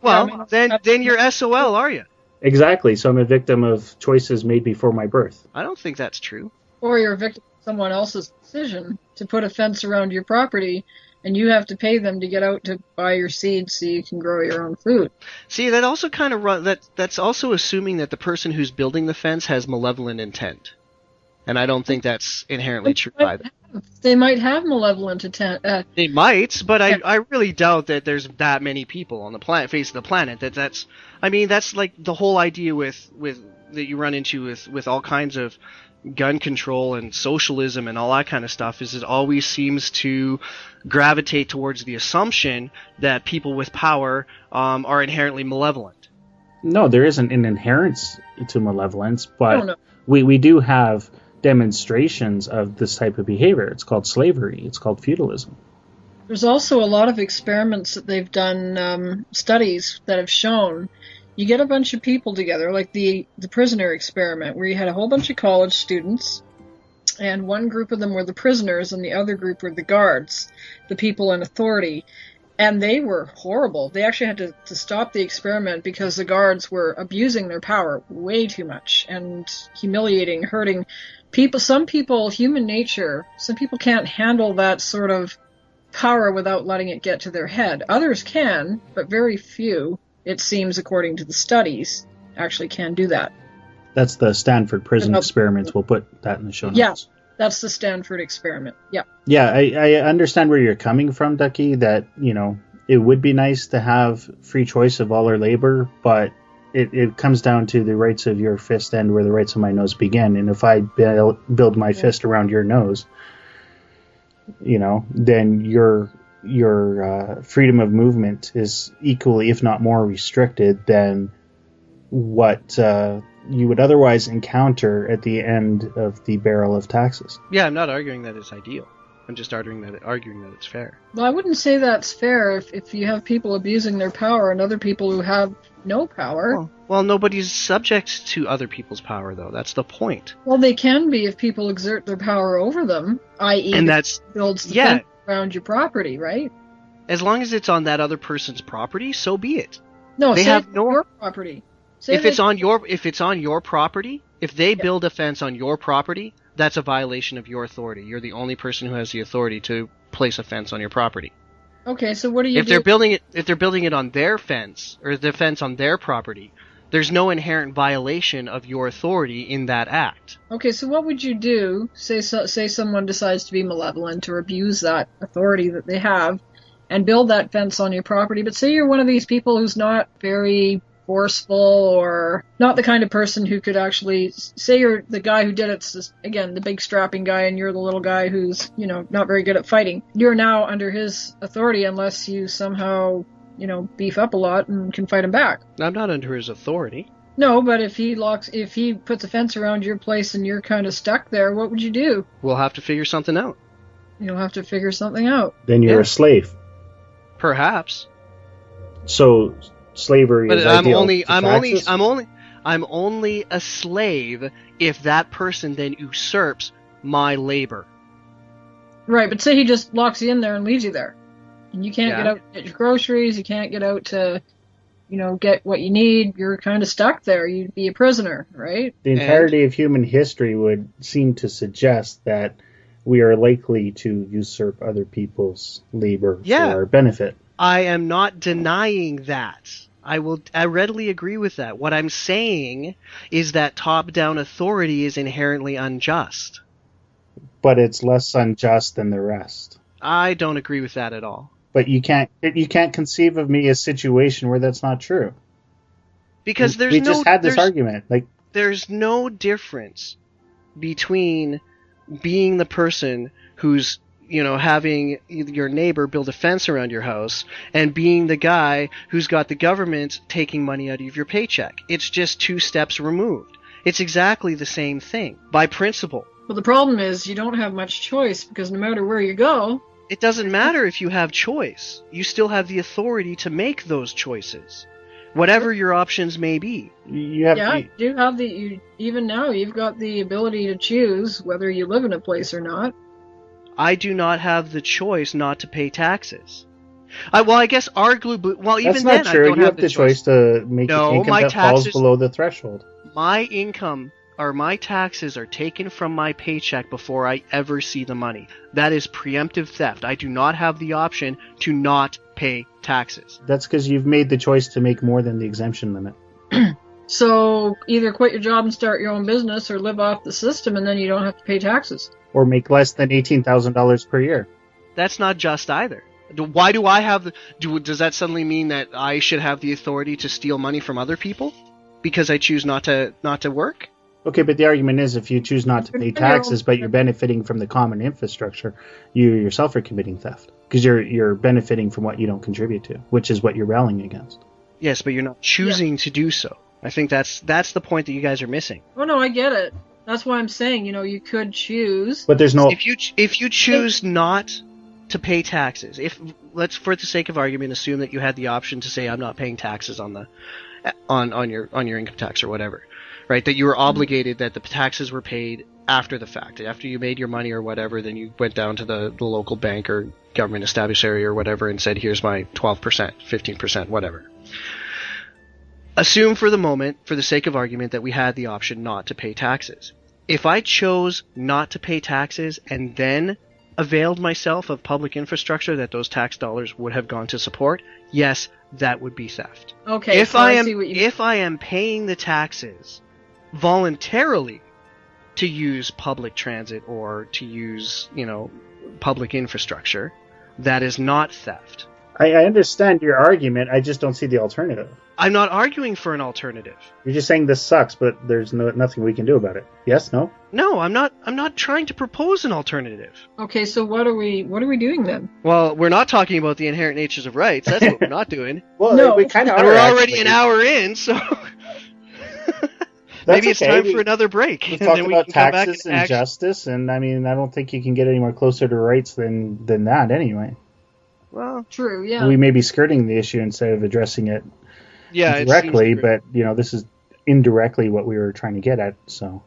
Well, then you're SOL, are you? Exactly, so I'm a victim of choices made before my birth. I don't think that's true. Or you're a victim of someone else's decision to put a fence around your property, and you have to pay them to get out to buy your seeds so you can grow your own food. See, that also kind of that's also assuming that the person who's building the fence has malevolent intent. And I don't think that's inherently true either. They might have malevolent intent. They might, but I really doubt that there's that many people on the face of the planet that's like the whole idea with that you run into with all kinds of gun control and socialism and all that kind of stuff is it always seems to gravitate towards the assumption that people with power are inherently malevolent. No, there isn't an inherence to malevolence, but no. we do have demonstrations of this type of behavior. It's called slavery. It's called feudalism. There's also a lot of experiments that they've done, studies that have shown you get a bunch of people together, like the prisoner experiment, where you had a whole bunch of college students, and one group of them were the prisoners, and the other group were the guards, the people in authority. And they were horrible. They actually had to stop the experiment because the guards were abusing their power way too much and humiliating, hurting people. Some people, human nature, some people can't handle that sort of power without letting it get to their head. Others can, but very few, it seems, according to the studies, actually can do that. That's the Stanford prison experiments. We'll put that in the show notes. Yeah, that's the Stanford experiment. Yeah. Yeah, I understand where you're coming from, Ducky, that, it would be nice to have free choice of all our labor, but it comes down to the rights of your fist end where the rights of my nose begin. And if I build my fist around your nose, then your freedom of movement is equally, if not more, restricted than what you would otherwise encounter at the end of the barrel of taxes. Yeah, I'm not arguing that it's ideal. I'm just arguing that it's fair. Well, I wouldn't say that's fair if you have people abusing their power and other people who have no power. Well, nobody's subject to other people's power, though. That's the point. Well, they can be if people exert their power over them, i.e. and that's builds the fence around your property, right? As long as it's on that other person's property, so be it. No, they have no your property. If it's on your property, if they build a fence on your property, that's a violation of your authority. You're the only person who has the authority to place a fence on your property. Okay, so what do you do? If they're building it on their fence or the fence on their property, there's no inherent violation of your authority in that act. Okay, so what would you do? Say someone decides to be malevolent or abuse that authority that they have, and build that fence on your property. But say you're one of these people who's not very forceful or not the kind of person who could actually, say you're the guy who did it, again, the big strapping guy, and you're the little guy who's, not very good at fighting. You're now under his authority unless you somehow, beef up a lot and can fight him back. I'm not under his authority. No, but if he puts a fence around your place and you're kind of stuck there, what would you do? We'll have to figure something out. You'll have to figure something out. Then you're a slave. Perhaps. So slavery is ideal. I'm only a slave if that person then usurps my labor. Right, but say he just locks you in there and leaves you there. And you can't get out to get your groceries, you can't get out to, get what you need. You're kind of stuck there. You'd be a prisoner, right? The entirety of human history would seem to suggest that we are likely to usurp other people's labor for our benefit. I am not denying that. I readily agree with that. What I'm saying is that top-down authority is inherently unjust. But it's less unjust than the rest. I don't agree with that at all. But you can't conceive of me a situation where that's not true. Because we just had this argument. There's no difference between being the person who's, having your neighbor build a fence around your house and being the guy who's got the government taking money out of your paycheck. It's just 2 steps removed. It's exactly the same thing, by principle. Well, the problem is you don't have much choice, because no matter where you go... It doesn't matter if you have choice. You still have the authority to make those choices, whatever your options may be. You do have even now, you've got the ability to choose whether you live in a place or not. I do not have the choice not to pay taxes. I guess arguably, even then, I don't have the choice to make income that falls below the threshold. My income or my taxes are taken from my paycheck before I ever see the money. That is preemptive theft. I do not have the option to not pay taxes. That's because you've made the choice to make more than the exemption limit. So either quit your job and start your own business, or live off the system and then you don't have to pay taxes. Or make less than $18,000 per year. That's not just either. Why do I have does that suddenly mean that I should have the authority to steal money from other people because I choose not to work? Okay, but the argument is if you choose not to pay taxes, but you're benefiting from the common infrastructure, you yourself are committing theft because you're benefiting from what you don't contribute to, which is what you're rallying against. Yes, but you're not choosing to do so. I think that's the point that you guys are missing. Oh no, I get it. That's why I'm saying, you could choose. But there's no. If you choose not to pay taxes, let's for the sake of argument assume that you had the option to say I'm not paying taxes on your income tax or whatever, right? That you were obligated that the taxes were paid after the fact, after you made your money or whatever. Then you went down to the local bank or government established area or whatever and said, here's my 12%, 15%, whatever. Assume for the moment, for the sake of argument, that we had the option not to pay taxes. If I chose not to pay taxes and then availed myself of public infrastructure that those tax dollars would have gone to support, yes, that would be theft. Okay, if I am paying the taxes voluntarily to use public transit or to use, public infrastructure, that is not theft. I understand your argument. I just don't see the alternative. I'm not arguing for an alternative. You're just saying this sucks, but there's nothing we can do about it. Yes? No? No, I'm not trying to propose an alternative. Okay, so what are we doing then? Well, we're not talking about the inherent natures of rights. That's what we're not doing. Well, no, we kind of are. And we're already an hour in, so maybe it's time for another break. We talked about taxes and justice, and I don't think you can get any more closer to rights than that anyway. Well, true, yeah. We may be skirting the issue instead of addressing it directly, but this is indirectly what we were trying to get at. So,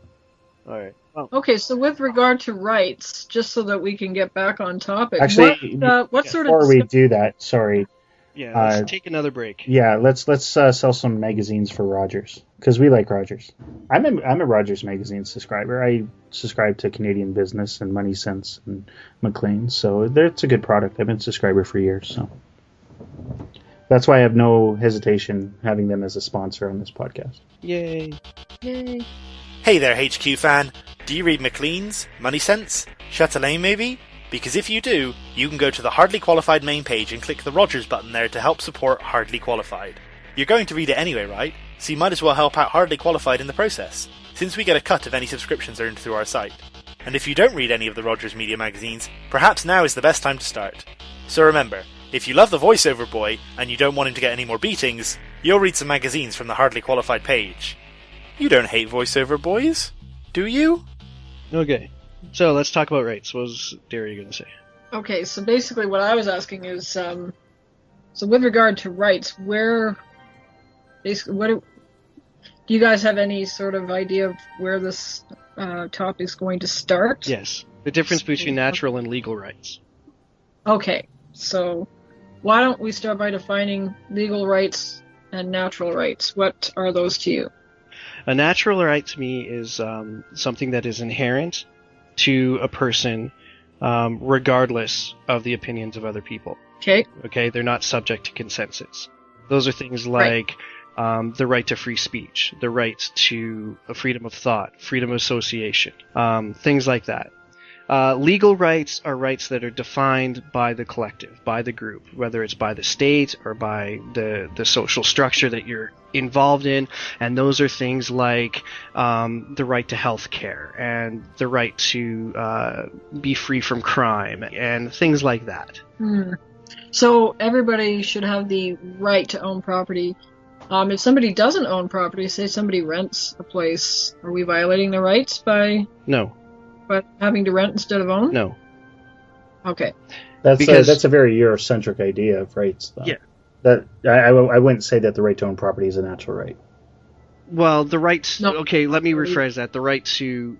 all right. Well, okay, so with regard to rights, just so that we can get back on topic. Actually, what sort before we do that, sorry. Yeah, let's take another break. Yeah, let's sell some magazines for Rogers because we like Rogers. I'm a Rogers magazine subscriber. I subscribe to Canadian Business and Money Sense and Maclean, so it's a good product. I've been a subscriber for years, so that's why I have no hesitation having them as a sponsor on this podcast. Yay! Hey there, HQ fan. Do you read Maclean's, Money Sense, Chatelaine maybe? Because if you do, you can go to the Hardly Qualified main page and click the Rogers button there to help support Hardly Qualified. You're going to read it anyway, right? So you might as well help out Hardly Qualified in the process, since we get a cut of any subscriptions earned through our site. And if you don't read any of the Rogers Media magazines, perhaps now is the best time to start. So remember, if you love the voiceover boy and you don't want him to get any more beatings, you'll read some magazines from the Hardly Qualified page. You don't hate voiceover boys, do you? Okay, so let's talk about rights. What was Daria going to say? Okay, so basically what I was asking is, so with regard to rights, do you guys have any sort of idea of where this topic is going to start? Yes, the difference between natural and legal rights. Okay, so why don't we start by defining legal rights and natural rights? What are those to you? A natural right to me is something that is inherent to a person regardless of the opinions of other people. Okay. Okay, they're not subject to consensus. Those are things like the right to free speech, the right to freedom of thought, freedom of association, things like that. Legal rights are rights that are defined by the collective, by the group, whether it's by the state or by the social structure that you're involved in, and those are things like the right to health care and the right to be free from crime and things like that. So everybody should have the right to own property. If somebody doesn't own property, say somebody rents a place, are we violating their rights by having to rent instead of own? No. Okay. That's a very Eurocentric idea of rights, though. Yeah. That I wouldn't say that the right to own property is a natural right. Well, the right. No. Okay, let me rephrase that. The right to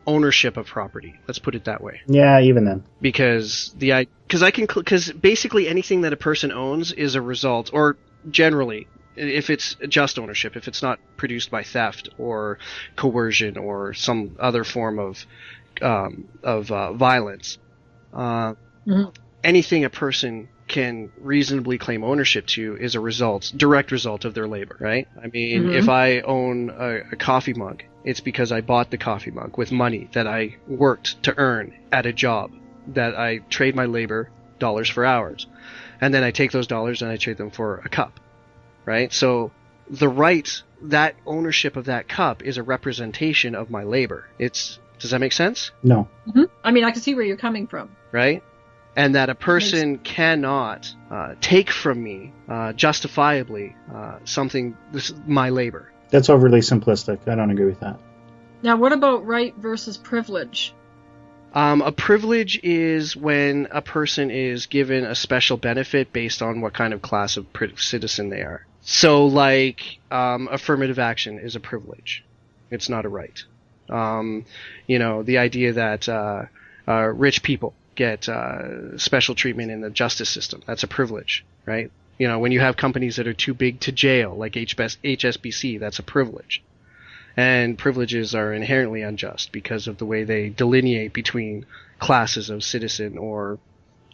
ownership of property. Let's put it that way. Yeah, even then. Because basically anything that a person owns is a result, or generally, if it's just ownership, if it's not produced by theft or coercion or some other form of violence, anything a person can reasonably claim ownership to is a direct result of their labor, right? I mean, if I own a coffee mug, it's because I bought the coffee mug with money that I worked to earn at a job, that I trade my labor dollars for hours. And then I take those dollars and I trade them for a cup, right? So the right, that ownership of that cup is a representation of my labor. Does that make sense? No. I mean, I can see where you're coming from. Right? And that a person cannot take from me justifiably my labor. That's overly simplistic. I don't agree with that. Now, what about right versus privilege? A privilege is when a person is given a special benefit based on what kind of class of citizen they are. So, like, affirmative action is a privilege. It's not a right. The idea that rich people get special treatment in the justice system, that's a privilege, right? When you have companies that are too big to jail, like HSBC, that's a privilege. And privileges are inherently unjust because of the way they delineate between classes of citizen or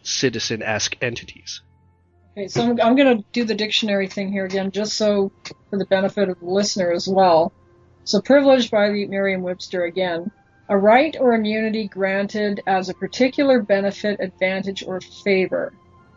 citizen-esque entities. Okay, so I'm going to do the dictionary thing here again, just so for the benefit of the listener as well. So privilege by the Merriam-Webster again. A right or immunity granted as a particular benefit, advantage, or favor.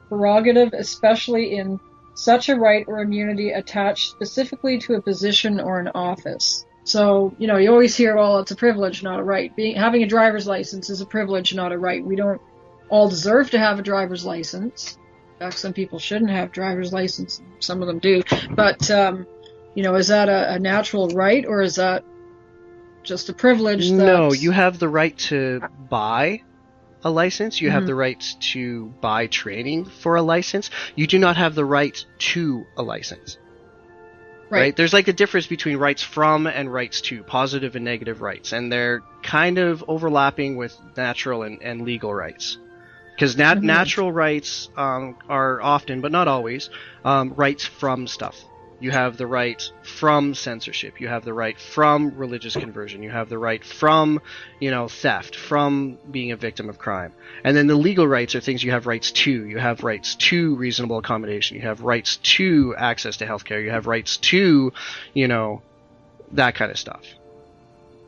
Prerogative, especially in such a right or immunity attached specifically to a position or an office. So, you always hear, well, it's a privilege, not a right. Having a driver's license is a privilege, not a right. We don't all deserve to have a driver's license. In fact, some people shouldn't have driver's license. Some of them do. But, is that a natural right, or is that just a privilege? No, you have the right to buy a license. You have the right to buy training for a license. You do not have the right to a license. Right? There's like a difference between rights from and rights to, positive and negative rights, and they're kind of overlapping with natural and legal rights. Because natural rights are often, but not always, rights from stuff. You have the right from censorship. You have the right from religious conversion. You have the right from, theft, from being a victim of crime. And then the legal rights are things you have rights to. You have rights to reasonable accommodation. You have rights to access to healthcare. You have rights to, that kind of stuff.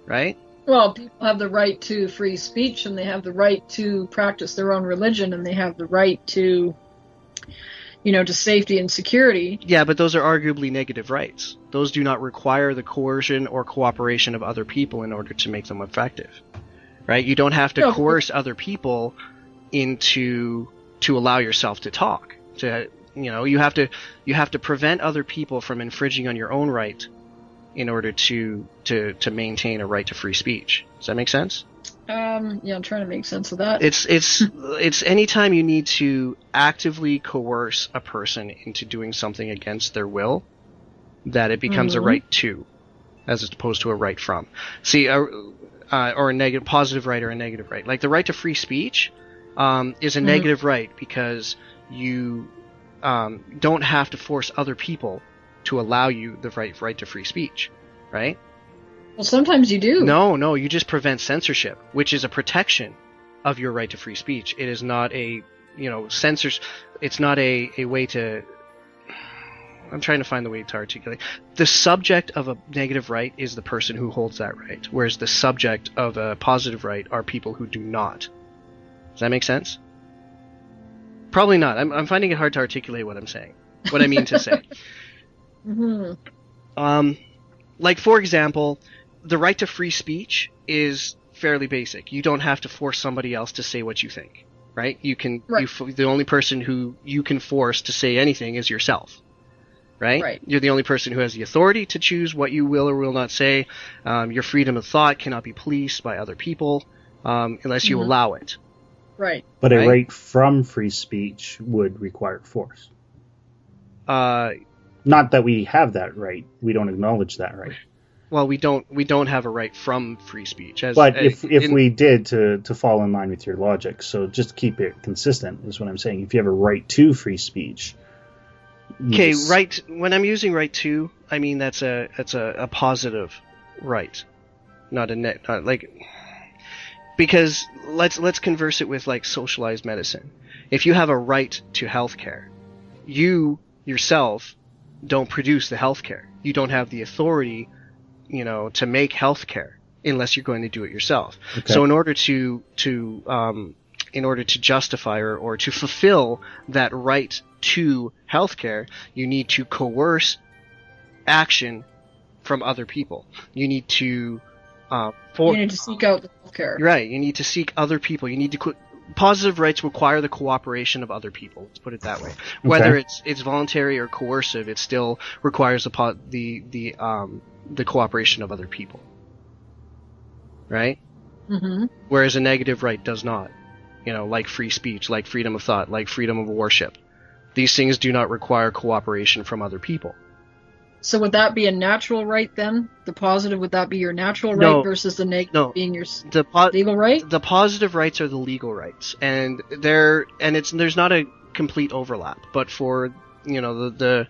Right? Well, people have the right to free speech, and they have the right to practice their own religion, and they have the right to, to safety and security. Yeah, but those are arguably negative rights. Those do not require the coercion or cooperation of other people in order to make them effective, right? You don't have to coerce other people to allow yourself to talk. You have to prevent other people from infringing on your own right in order to maintain a right to free speech. Does that make sense? Yeah, I'm trying to make sense of that. It's anytime you need to actively coerce a person into doing something against their will that it becomes a right to, as opposed to a right from. See, or a negative, positive right or a negative right. Like the right to free speech is a negative right because you don't have to force other people to allow you the right to free speech, right? Well, sometimes you do. No, you just prevent censorship, which is a protection of your right to free speech. It is not a, it's not a way to, I'm trying to find the way to articulate. The subject of a negative right is the person who holds that right, whereas the subject of a positive right are people who do not. Does that make sense? Probably not. I'm finding it hard to articulate what I'm saying, what I mean to say. Like, for example, the right to free speech is fairly basic. You don't have to force somebody else to say what you think, right? You can. Right. The only person who you can force to say anything is yourself, right? You're the only person who has the authority to choose what you will or will not say. Your freedom of thought cannot be policed by other people unless you allow it. Right. But a right from free speech would require force. Not that we have that right. We don't acknowledge that right. Well, we don't have a right from free speech. But if we did, to fall in line with your logic, so just keep it consistent is what I'm saying. If you have a right to free speech. Okay, right. When I'm using right to, I mean that's a positive right, not a net. Not like, because let's converse it with like socialized medicine. If you have a right to healthcare, you yourself don't produce the healthcare. You don't have the authority, to make healthcare unless you're going to do it yourself. Okay. So in order to justify or to fulfill that right to healthcare, you need to coerce action from other people. You need to you need to seek out the healthcare. Right. You need to seek other people. You need to positive rights require the cooperation of other people. Let's put it that way. Okay. Whether it's voluntary or coercive, it still requires the cooperation of other people. Right? Mm-hmm. Whereas a negative right does not. Like free speech, like freedom of thought, like freedom of worship. These things do not require cooperation from other people. So would that be a natural right then? The positive, would that be your natural right versus the negative being your legal right? The positive rights are the legal rights, and there's not a complete overlap. But for the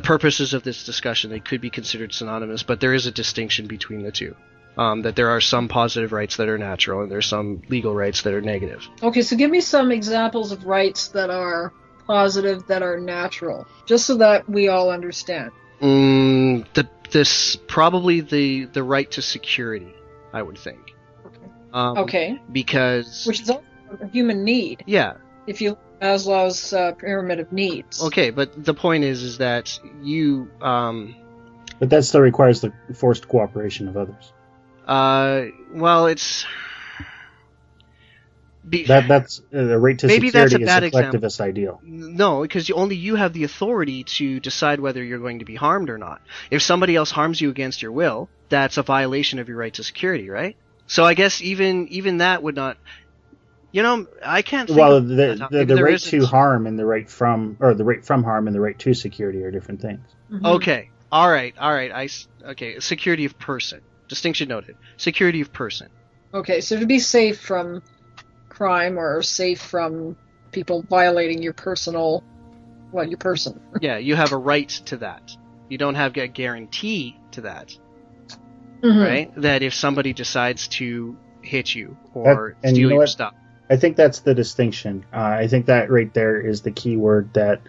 purposes of this discussion, they could be considered synonymous. But there is a distinction between the two. That there are some positive rights that are natural, and there's some legal rights that are negative. Okay, so give me some examples of rights that are positive, that are natural, just so that we all understand. Probably the right to security, I would think. Okay. Because which is also a human need. Yeah. If you look at Maslow's pyramid of needs. Okay, but the point is that you. But that still requires the forced cooperation of others. Well, it's. That's the right to maybe security that's a bad is a collectivist ideal. No, because only you have the authority to decide whether you're going to be harmed or not. If somebody else harms you against your will, that's a violation of your right to security, right? So I guess even that would not. I can't think well, the right to harm and the right from harm and the right to security are different things. Mm-hmm. Okay. All right. Okay. Security of person. Distinction noted. Security of person. Okay, so to be safe from crime or safe from people violating your person. Yeah, you have a right to that. You don't have a guarantee to that. Mm-hmm. Right? That if somebody decides to hit you or steal your stuff. I think that's the distinction. I think that right there is the key word that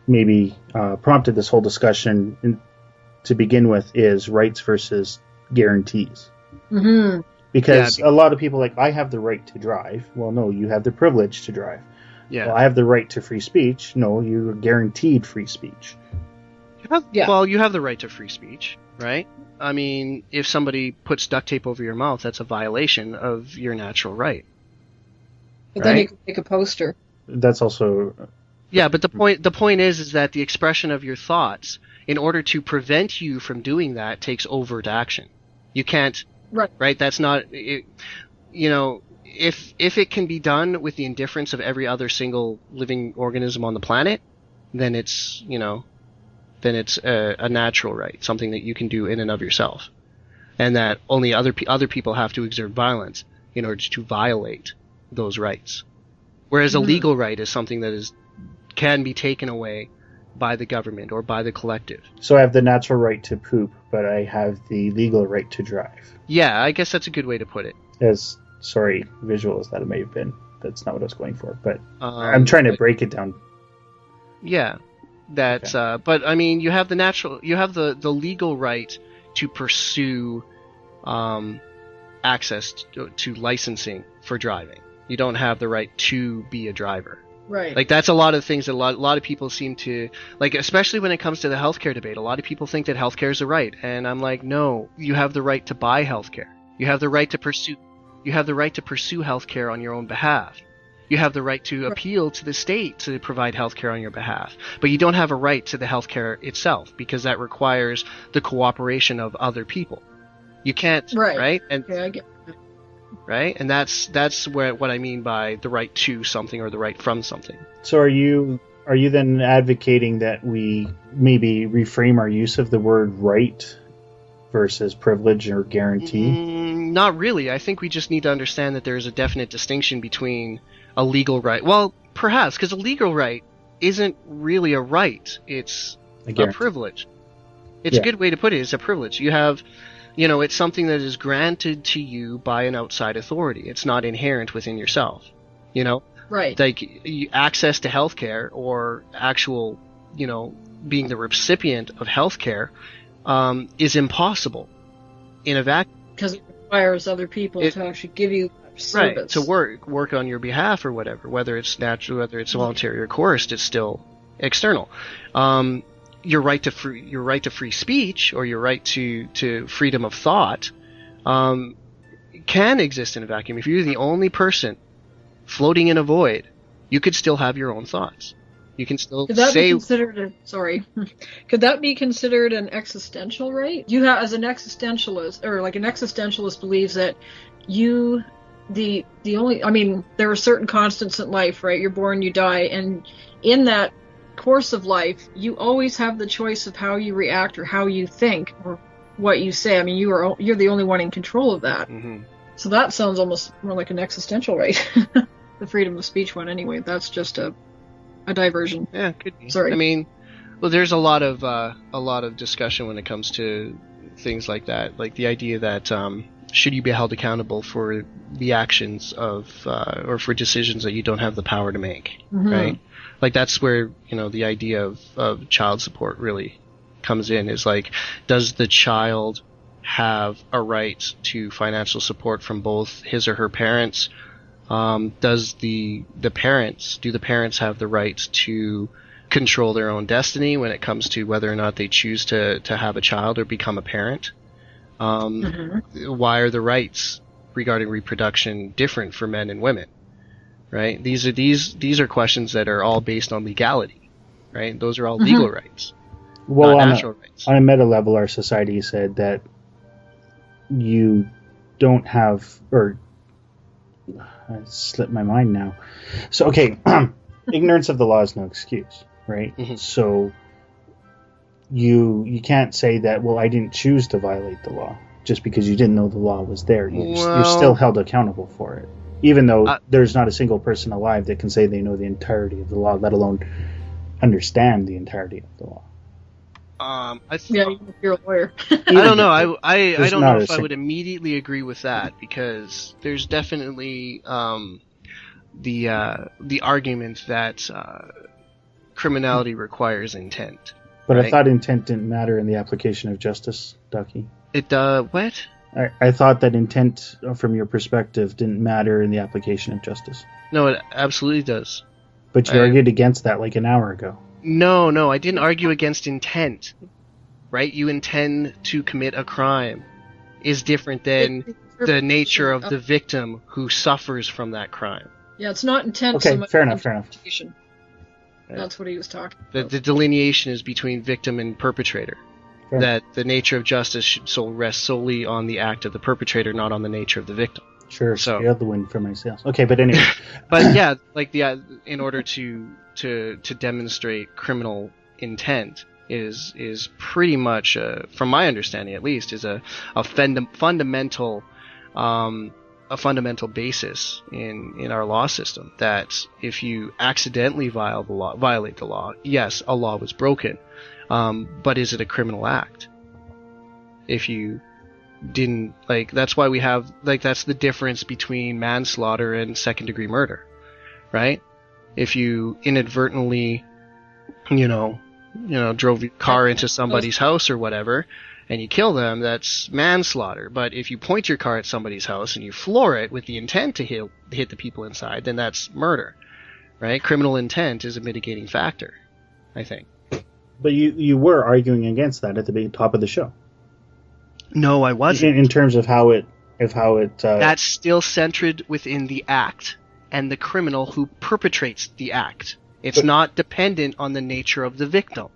maybe prompted this whole discussion to begin with, is rights versus guarantees. Mm-hmm. Because a lot of people are like, I have the right to drive. Well, no, you have the privilege to drive. Yeah. Well, I have the right to free speech. No, you're guaranteed free speech. Well, you have the right to free speech, right? I mean, if somebody puts duct tape over your mouth, that's a violation of your natural right. But then you can make a poster. That's also... Yeah, but the point is that the expression of your thoughts, in order to prevent you from doing that, takes overt action. You can't... Right? That's not... If it can be done with the indifference of every other single living organism on the planet, then it's, a natural right, something that you can do in and of yourself. And that only other people have to exert violence in order to violate those rights. Whereas a legal right is something that can be taken away by the government or by the collective. So I have the natural right to poop, but I have the legal right to drive. Yeah, I guess that's a good way to put it. As visual as that may have been. That's not what I was going for, but I'm trying to break it down. Yeah, that's. Okay. But I mean, you have the legal right to pursue access to licensing for driving. You don't have the right to be a driver. Right. Like, that's a lot of things that a lot of people seem to, like, especially when it comes to the healthcare debate. A lot of people think that healthcare is a right, and I'm like, no, you have the right to buy healthcare. You have the right to pursue healthcare on your own behalf. You have the right to appeal to the state to provide healthcare on your behalf. But you don't have a right to the healthcare itself, because that requires the cooperation of other people. You can't, right? And I get that. Right? And that's what I mean by the right to something or the right from something. So are you then advocating that we maybe reframe our use of the word right versus privilege or guarantee? Not really. I think we just need to understand that there's a definite distinction between a legal right. Well, perhaps, because a legal right isn't really a right. It's a privilege. It's a good way to put it. It's a privilege. You have... it's something that is granted to you by an outside authority. It's not inherent within yourself. Right. Like, access to healthcare or actual, being the recipient of healthcare is impossible in a vacuum. Because it requires other people to actually give you service. Right, to work on your behalf or whatever. Whether it's natural, whether it's voluntary or coerced, it's still external. Your right to free speech or your right to freedom of thought can exist in a vacuum. If you're the only person floating in a void, you could still have your own thoughts. You can still Could that be considered an existential right? You have, as an existentialist, or like an existentialist believes that there are certain constants in life, right? You're born, you die, and in that course of life, you always have the choice of how you react or how you think or what you say. I mean, you're the only one in control of that. Mm-hmm. So that sounds almost more like an existential right. The freedom of speech one, anyway. That's just a diversion. Yeah, could be. Sorry. I mean, well, there's a lot of discussion when it comes to things like that, like the idea that should you be held accountable for the actions of or for decisions that you don't have the power to make, right? Like, that's where, the idea of child support really comes in, is like, does the child have a right to financial support from both his or her parents? Do the parents have the right to control their own destiny when it comes to whether or not they choose to have a child or become a parent? Why are the rights regarding reproduction different for men and women? Right? These are questions that are all based on legality, right? Those are all legal rights, well, not natural rights. On a meta level, our society said that you don't have, or I slipped my mind now. So, okay, ignorance of the law is no excuse, right? So you can't say that, well, I didn't choose to violate the law just because you didn't know the law was there. You're still held accountable for it. Even though there's not a single person alive that can say they know the entirety of the law, let alone understand the entirety of the law. Even if you're a lawyer. I don't know. I don't know if I would immediately agree with that, because there's definitely the argument that criminality requires intent. But right? I thought intent didn't matter in the application of justice, Ducky. What? I thought that intent, from your perspective, didn't matter in the application of justice. No, it absolutely does. But you argued against that like an hour ago. No, I didn't argue against intent. Right? You intend to commit a crime is different than the nature of the victim who suffers from that crime. Yeah, it's not intent. Okay, so much fair enough. That's what he was talking about. The delineation is between victim and perpetrator. Fair. That the nature of justice should rest solely on the act of the perpetrator, not on the nature of the victim. Sure, so you have the win for my sales. Okay, but anyway. But yeah, like in order to demonstrate criminal intent is pretty much, from my understanding at least, is a fundamental basis in our law system. That if you accidentally violate the law, yes, a law was broken. But is it a criminal act? If you didn't, like, that's why we have, like, that's the difference between manslaughter and second-degree murder, right? If you inadvertently, drove your car into somebody's house or whatever, and you kill them, that's manslaughter. But if you point your car at somebody's house and you floor it with the intent to hit the people inside, then that's murder, right? Criminal intent is a mitigating factor, I think. But you were arguing against that at the top of the show. No, I wasn't. In terms of how it. That's still centered within the act and the criminal who perpetrates the act. It's not dependent on the nature of the victim.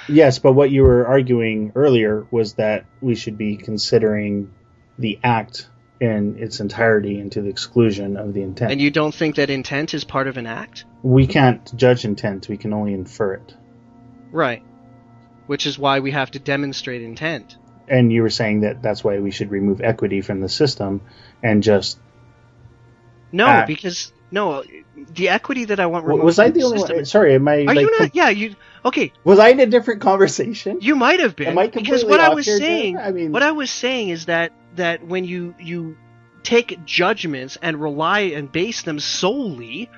Yes, but what you were arguing earlier was that we should be considering the act in its entirety and to the exclusion of the intent. And you don't think that intent is part of an act? We can't judge intent. We can only infer it. Right. Which is why we have to demonstrate intent. And you were saying that that's why we should remove equity from the system and just... No, because... No, the equity that I want removed was I the only one? Sorry, am I... Are you not? Yeah, you... Okay. Was I in a different conversation? You might have been. Am I completely because what off I was here, saying... I mean... What I was saying is that when you take judgments and rely and base them solely,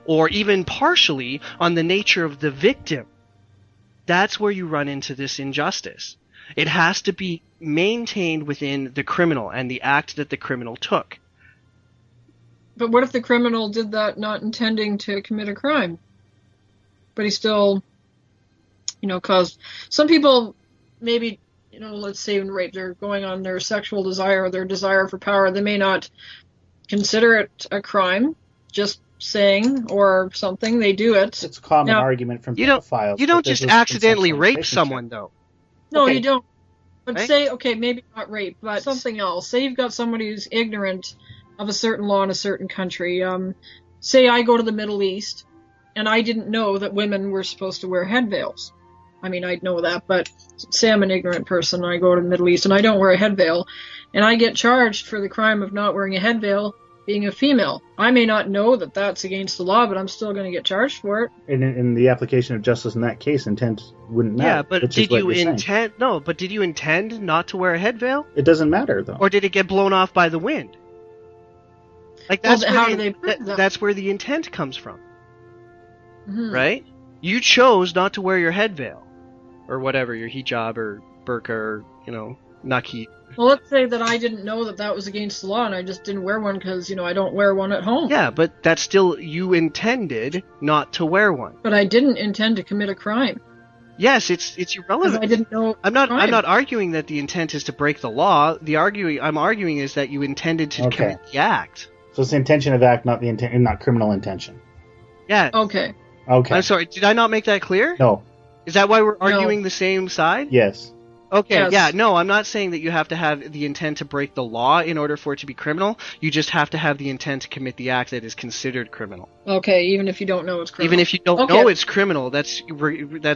or even partially, on the nature of the victim, that's where you run into this injustice. It has to be maintained within the criminal and the act that the criminal took. But what if the criminal did that not intending to commit a crime? But he still, caused... Some people, maybe, let's say in rape, they're going on their sexual desire or their desire for power. They may not consider it a crime, just saying or something. They do it. It's a common argument from pedophiles. You don't just accidentally rape someone, though. No, you don't. But right? say, okay, maybe not rape, but something else. Say you've got somebody who's ignorant of a certain law in a certain country. Say I go to the Middle East, and I didn't know that women were supposed to wear head veils. I mean, I'd know that, but say I'm an ignorant person, and I go to the Middle East, and I don't wear a head veil, and I get charged for the crime of not wearing a head veil, being a female. I may not know that that's against the law, but I'm still going to get charged for it. In the application of justice in that case, intent wouldn't matter. Yeah, but did you intend? No, but did you intend not to wear a head veil? It doesn't matter, though. Or did it get blown off by the wind? Like that's how do they prove that? That's where the intent comes from, right? You chose not to wear your head veil, or whatever, your hijab or burqa or naki. Well, let's say that I didn't know that that was against the law, and I just didn't wear one because, I don't wear one at home. Yeah, but that's still, you intended not to wear one. But I didn't intend to commit a crime. Yes, it's irrelevant. I didn't know. I'm not arguing that the intent is to break the law. I'm arguing is that you intended to commit the act. So it's the intention of act, not the intent, not criminal intention. Yeah. Okay. I'm sorry. Did I not make that clear? No. Is that why we're arguing the same side? Yes. Okay, yes. Yeah, no, I'm not saying that you have to have the intent to break the law in order for it to be criminal. You just have to have the intent to commit the act that is considered criminal. Okay, even if you don't know it's criminal. Even if you don't know it's criminal, that's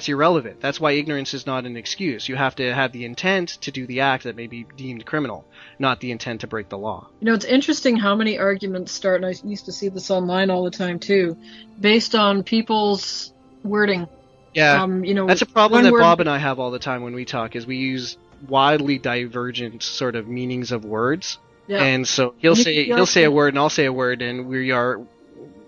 irrelevant. That's why ignorance is not an excuse. You have to have the intent to do the act that may be deemed criminal, not the intent to break the law. It's interesting how many arguments start, and I used to see this online all the time too, based on people's wording. Yeah, that's a problem that Bob and I have all the time when we talk, is we use widely divergent sort of meanings of words. Yeah. And so he'll say a word and I'll say a word, and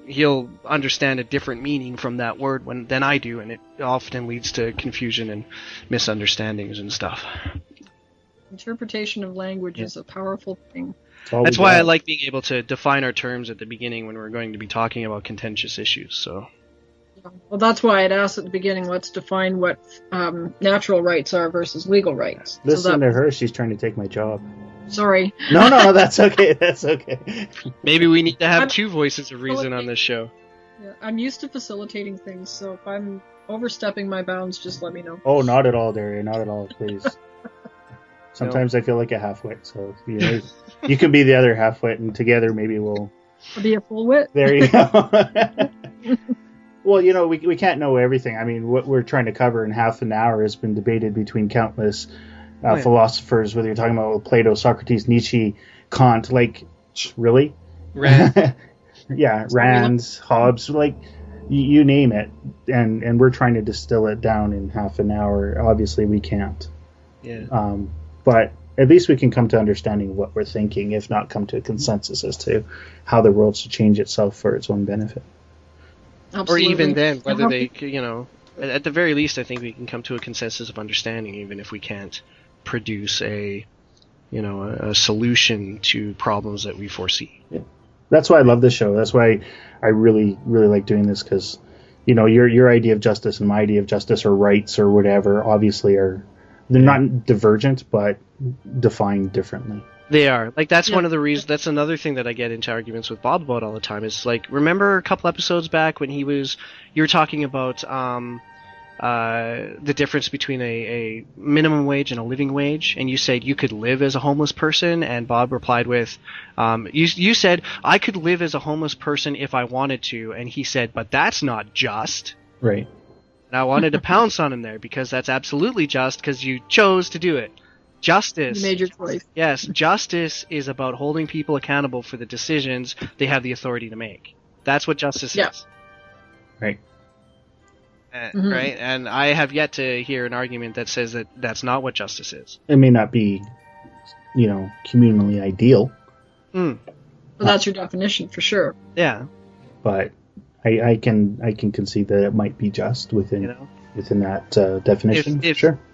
he'll understand a different meaning from that word than I do, and it often leads to confusion and misunderstandings and stuff. Interpretation of language is a powerful thing. That's why I like being able to define our terms at the beginning when we're going to be talking about contentious issues. So, well, that's why I'd asked at the beginning, let's define what natural rights are versus legal rights. Listen to her, she's trying to take my job. Sorry. No, that's okay. That's okay. Maybe we need to have two voices of reason on this show. Yeah, I'm used to facilitating things, so if I'm overstepping my bounds, just let me know. Oh, not at all, Daria. Not at all, please. Sometimes I feel like a half-wit, so you could be the other half-wit, and together maybe we'll... I'll be a full wit? There you go. Well, we can't know everything. I mean, what we're trying to cover in half an hour has been debated between countless philosophers, whether you're talking about Plato, Socrates, Nietzsche, Kant, really? Rand. Yeah, Rand, Hobbes, you name it. And we're trying to distill it down in half an hour. Obviously, we can't. Yeah. But at least we can come to understanding what we're thinking, if not come to a consensus as to how the world should change itself for its own benefit. Absolutely. Or even then, whether they, at the very least, I think we can come to a consensus of understanding, even if we can't produce a solution to problems that we foresee. Yeah. That's why I love this show. That's why I really, really like doing this, because, your idea of justice and my idea of justice or rights or whatever obviously they're not divergent, but defined differently. They are. That's one of the reasons. That's another thing that I get into arguments with Bob about all the time. Is remember a couple episodes back when you were talking about the difference between a minimum wage and a living wage, and you said you could live as a homeless person, and Bob replied with, you said, I could live as a homeless person if I wanted to, and he said, but that's not just. Right. And I wanted to pounce on him there, because that's absolutely just, because you chose to do it. Justice. You made your choice. Yes, justice is about holding people accountable for the decisions they have the authority to make. That's what justice is. Right. Right? And I have yet to hear an argument that says that that's not what justice is. It may not be, communally ideal. But that's your definition for sure. Yeah. But I can concede that it might be just within that definition.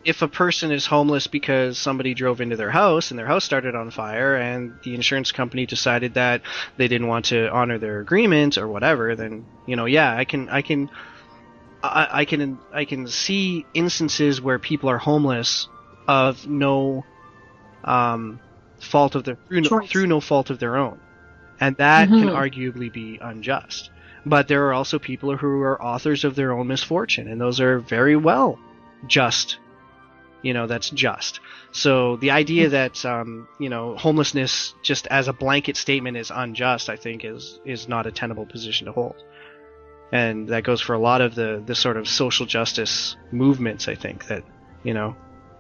If a person is homeless because somebody drove into their house and their house started on fire, and the insurance company decided that they didn't want to honor their agreement or whatever, then I can see instances where people are homeless of no fault of their through no fault of their own, and that can arguably be unjust. But there are also people who are authors of their own misfortune, and those are very well just. That's just. So the idea that homelessness just as a blanket statement is unjust, I think is not a tenable position to hold. And that goes for a lot of the sort of social justice movements, I think, that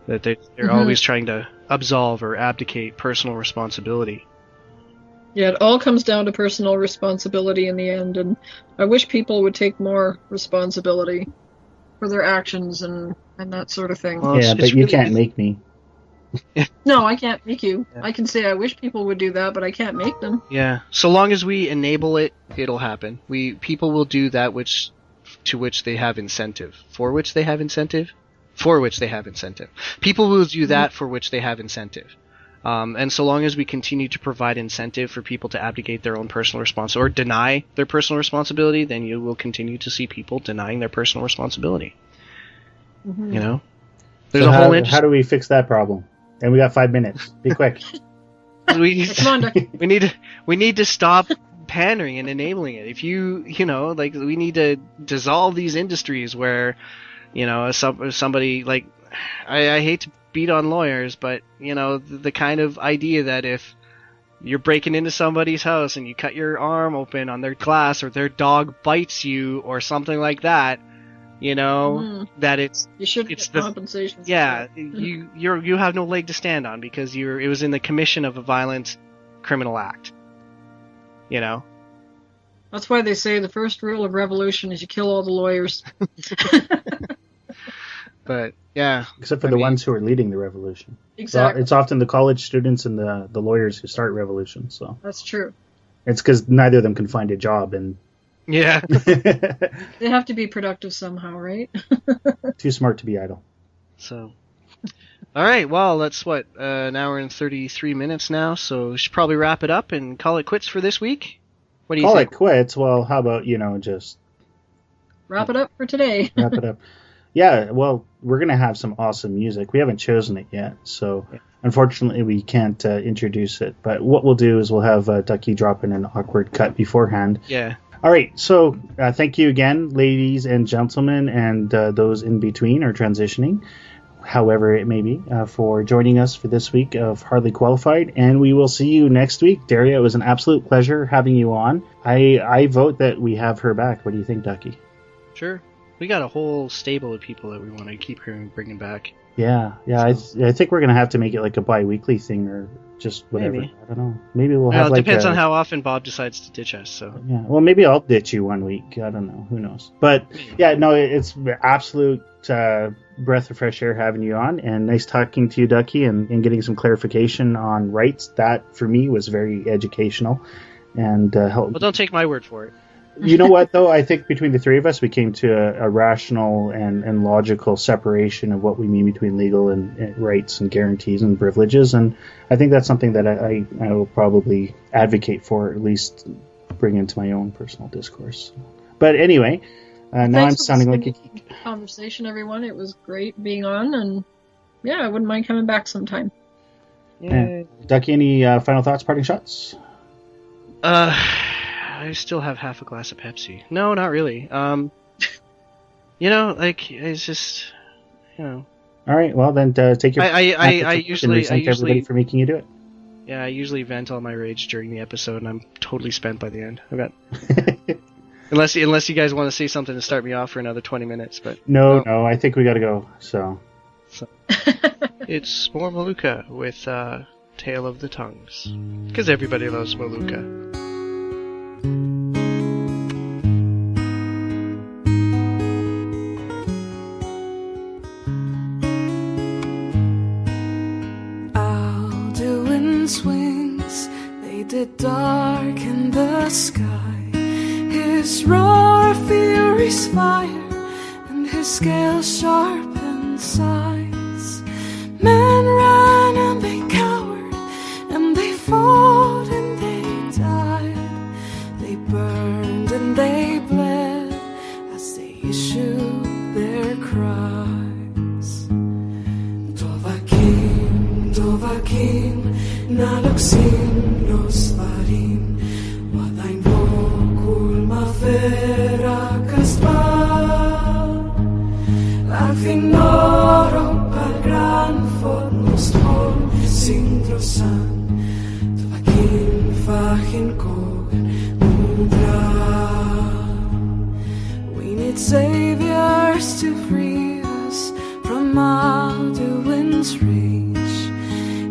that they're always trying to absolve or abdicate personal responsibility. Yeah, it all comes down to personal responsibility in the end, and I wish people would take more responsibility for their actions and that sort of thing. Well, but you can't make me. No, I can't make you. Yeah. I can say I wish people would do that, but I can't make them. Yeah, so long as we enable it, it'll happen. People will do that to which they have incentive. For which they have incentive? For which they have incentive. People will do that for which they have incentive. And so long as we continue to provide incentive for people to abdicate their own personal responsibility or deny their personal responsibility, then you will continue to see people denying their personal responsibility. There's a whole industry. How do we fix that problem? And we got 5 minutes. Be quick. we need to stop pandering and enabling it. If we need to dissolve these industries where, somebody I hate to beat on lawyers, but the kind of idea that if you're breaking into somebody's house and you cut your arm open on their glass, or their dog bites you or something like that, that it's the compensation. Yeah, you have no leg to stand on because it was in the commission of a violent criminal act. That's why they say the first rule of revolution is you kill all the lawyers. But yeah, except for the ones who are leading the revolution. Exactly. It's often the college students and the lawyers who start revolutions. So that's true. It's because neither of them can find a job, and yeah, they have to be productive somehow, right? Too smart to be idle. So, All right, well, that's an hour and 33 minutes now, so we should probably wrap it up and call it quits for this week. What do you think? Call it quits. Well, how about, just Wrap it up for today. wrap it up. Yeah, well, we're going to have some awesome music. We haven't chosen it yet, so unfortunately we can't introduce it. But what we'll do is we'll have Ducky drop in an awkward cut beforehand. Yeah. All right, so thank you again, ladies and gentlemen, and those in between or transitioning, however it may be, for joining us for this week of Hardly Qualified, and we will see you next week. Daria, it was an absolute pleasure having you on. I vote that we have her back. What do you think, Ducky? Sure. We got a whole stable of people that we want to keep bringing back. Yeah. I think we're going to have to make it like a bi-weekly thing or just whatever. Maybe. I don't know. Maybe we'll have it like depends on how often Bob decides to ditch us. So yeah. Well, maybe I'll ditch you one week. I don't know. Who knows? But yeah, no, it's absolute breath of fresh air having you on, and nice talking to you, Ducky, and getting some clarification on rights. That for me was very educational and helped. Well, don't take my word for it. You know what, though? I think between the three of us, we came to a rational and logical separation of what we mean between legal and rights and guarantees and privileges. And I think that's something that I will probably advocate for, or at least bring into my own personal discourse. But anyway, now I'm sounding like a geek. Conversation, everyone. It was great being on, and yeah, I wouldn't mind coming back sometime. Yeah. Ducky, any final thoughts, parting shots? I still have half a glass of Pepsi. No, not really. It's just, All right, well then, take your. I usually everybody for making you do it. Yeah, I usually vent all my rage during the episode, and I'm totally spent by the end. I've got. unless you guys want to say something to start me off for another 20 minutes, but. No, I think we got to go. So. It's more Malukah with Tale of the Tongues, because everybody loves Malukah. Wings, they did darken the sky. His roar of fury's fire, and his scales sharpened sighs. Men ran and they cowered, and they fought and they died. They burned and they bled as they issued their cries. Dovakim, Dovakim, naluksin los varin, wadain vokul mafera kaspar. Agfinoro pal gran fornos hol sindrosan, Dovakim fachin kogen mudra. We need saviors to free us from Alduin's reach.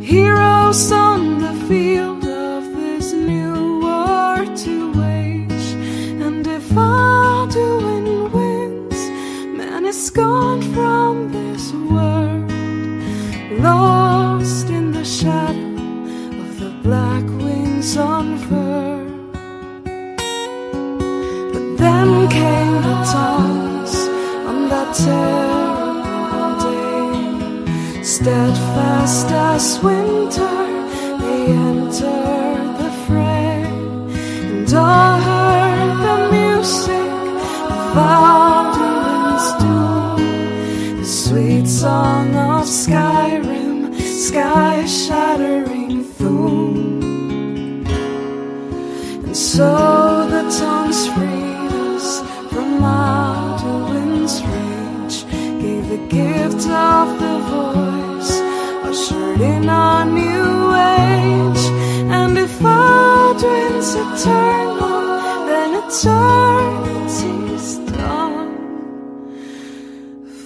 Heroes on the field of this new war to wage. And if Alduin wins, man is gone from this world, lost in the shadow of the black wings on fur. But then came the tongues on that terrible day, steadfast as winter, they entered the fray, and all heard the music of Alduin's doom, the sweet song of Skyrim, sky-shattering Thum. And so the tongues freed us from Alduin's rage, gave the gift of the voice, ushered in our new age. And if Alduin's eternal, then eternity's done,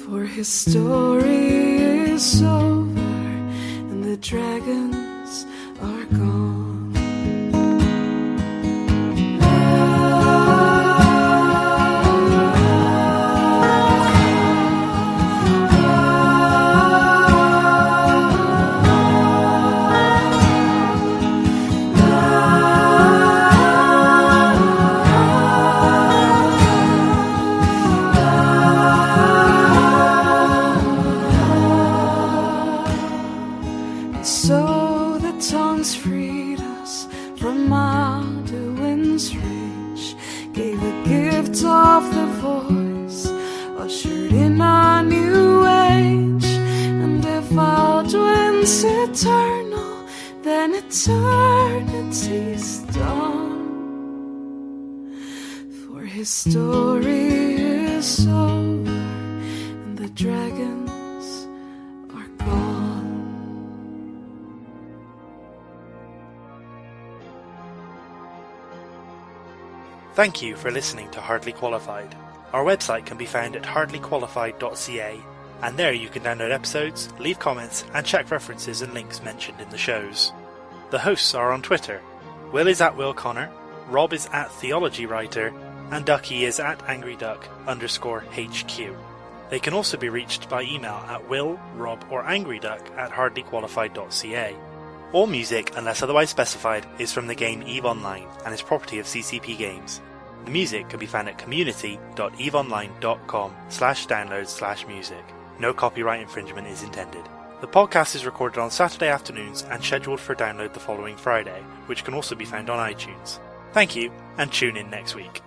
for his story is over and the dragons are gone. once eternal, then eternity's done. For his story is over, and the dragons are gone. Thank you for listening to Hardly Qualified. Our website can be found at hardlyqualified.ca, and there you can download episodes, leave comments, and check references and links mentioned in the shows. The hosts are on Twitter. Will is at Will Connor, Rob is at Theology Writer, and Ducky is at AngryDuck_HQ. They can also be reached by email at will, rob, or angryduck@hardlyqualified.ca. All music, unless otherwise specified, is from the game EVE Online and is property of CCP Games. The music can be found at community.eveonline.com/download/music. No copyright infringement is intended. The podcast is recorded on Saturday afternoons and scheduled for download the following Friday, which can also be found on iTunes. Thank you, and tune in next week.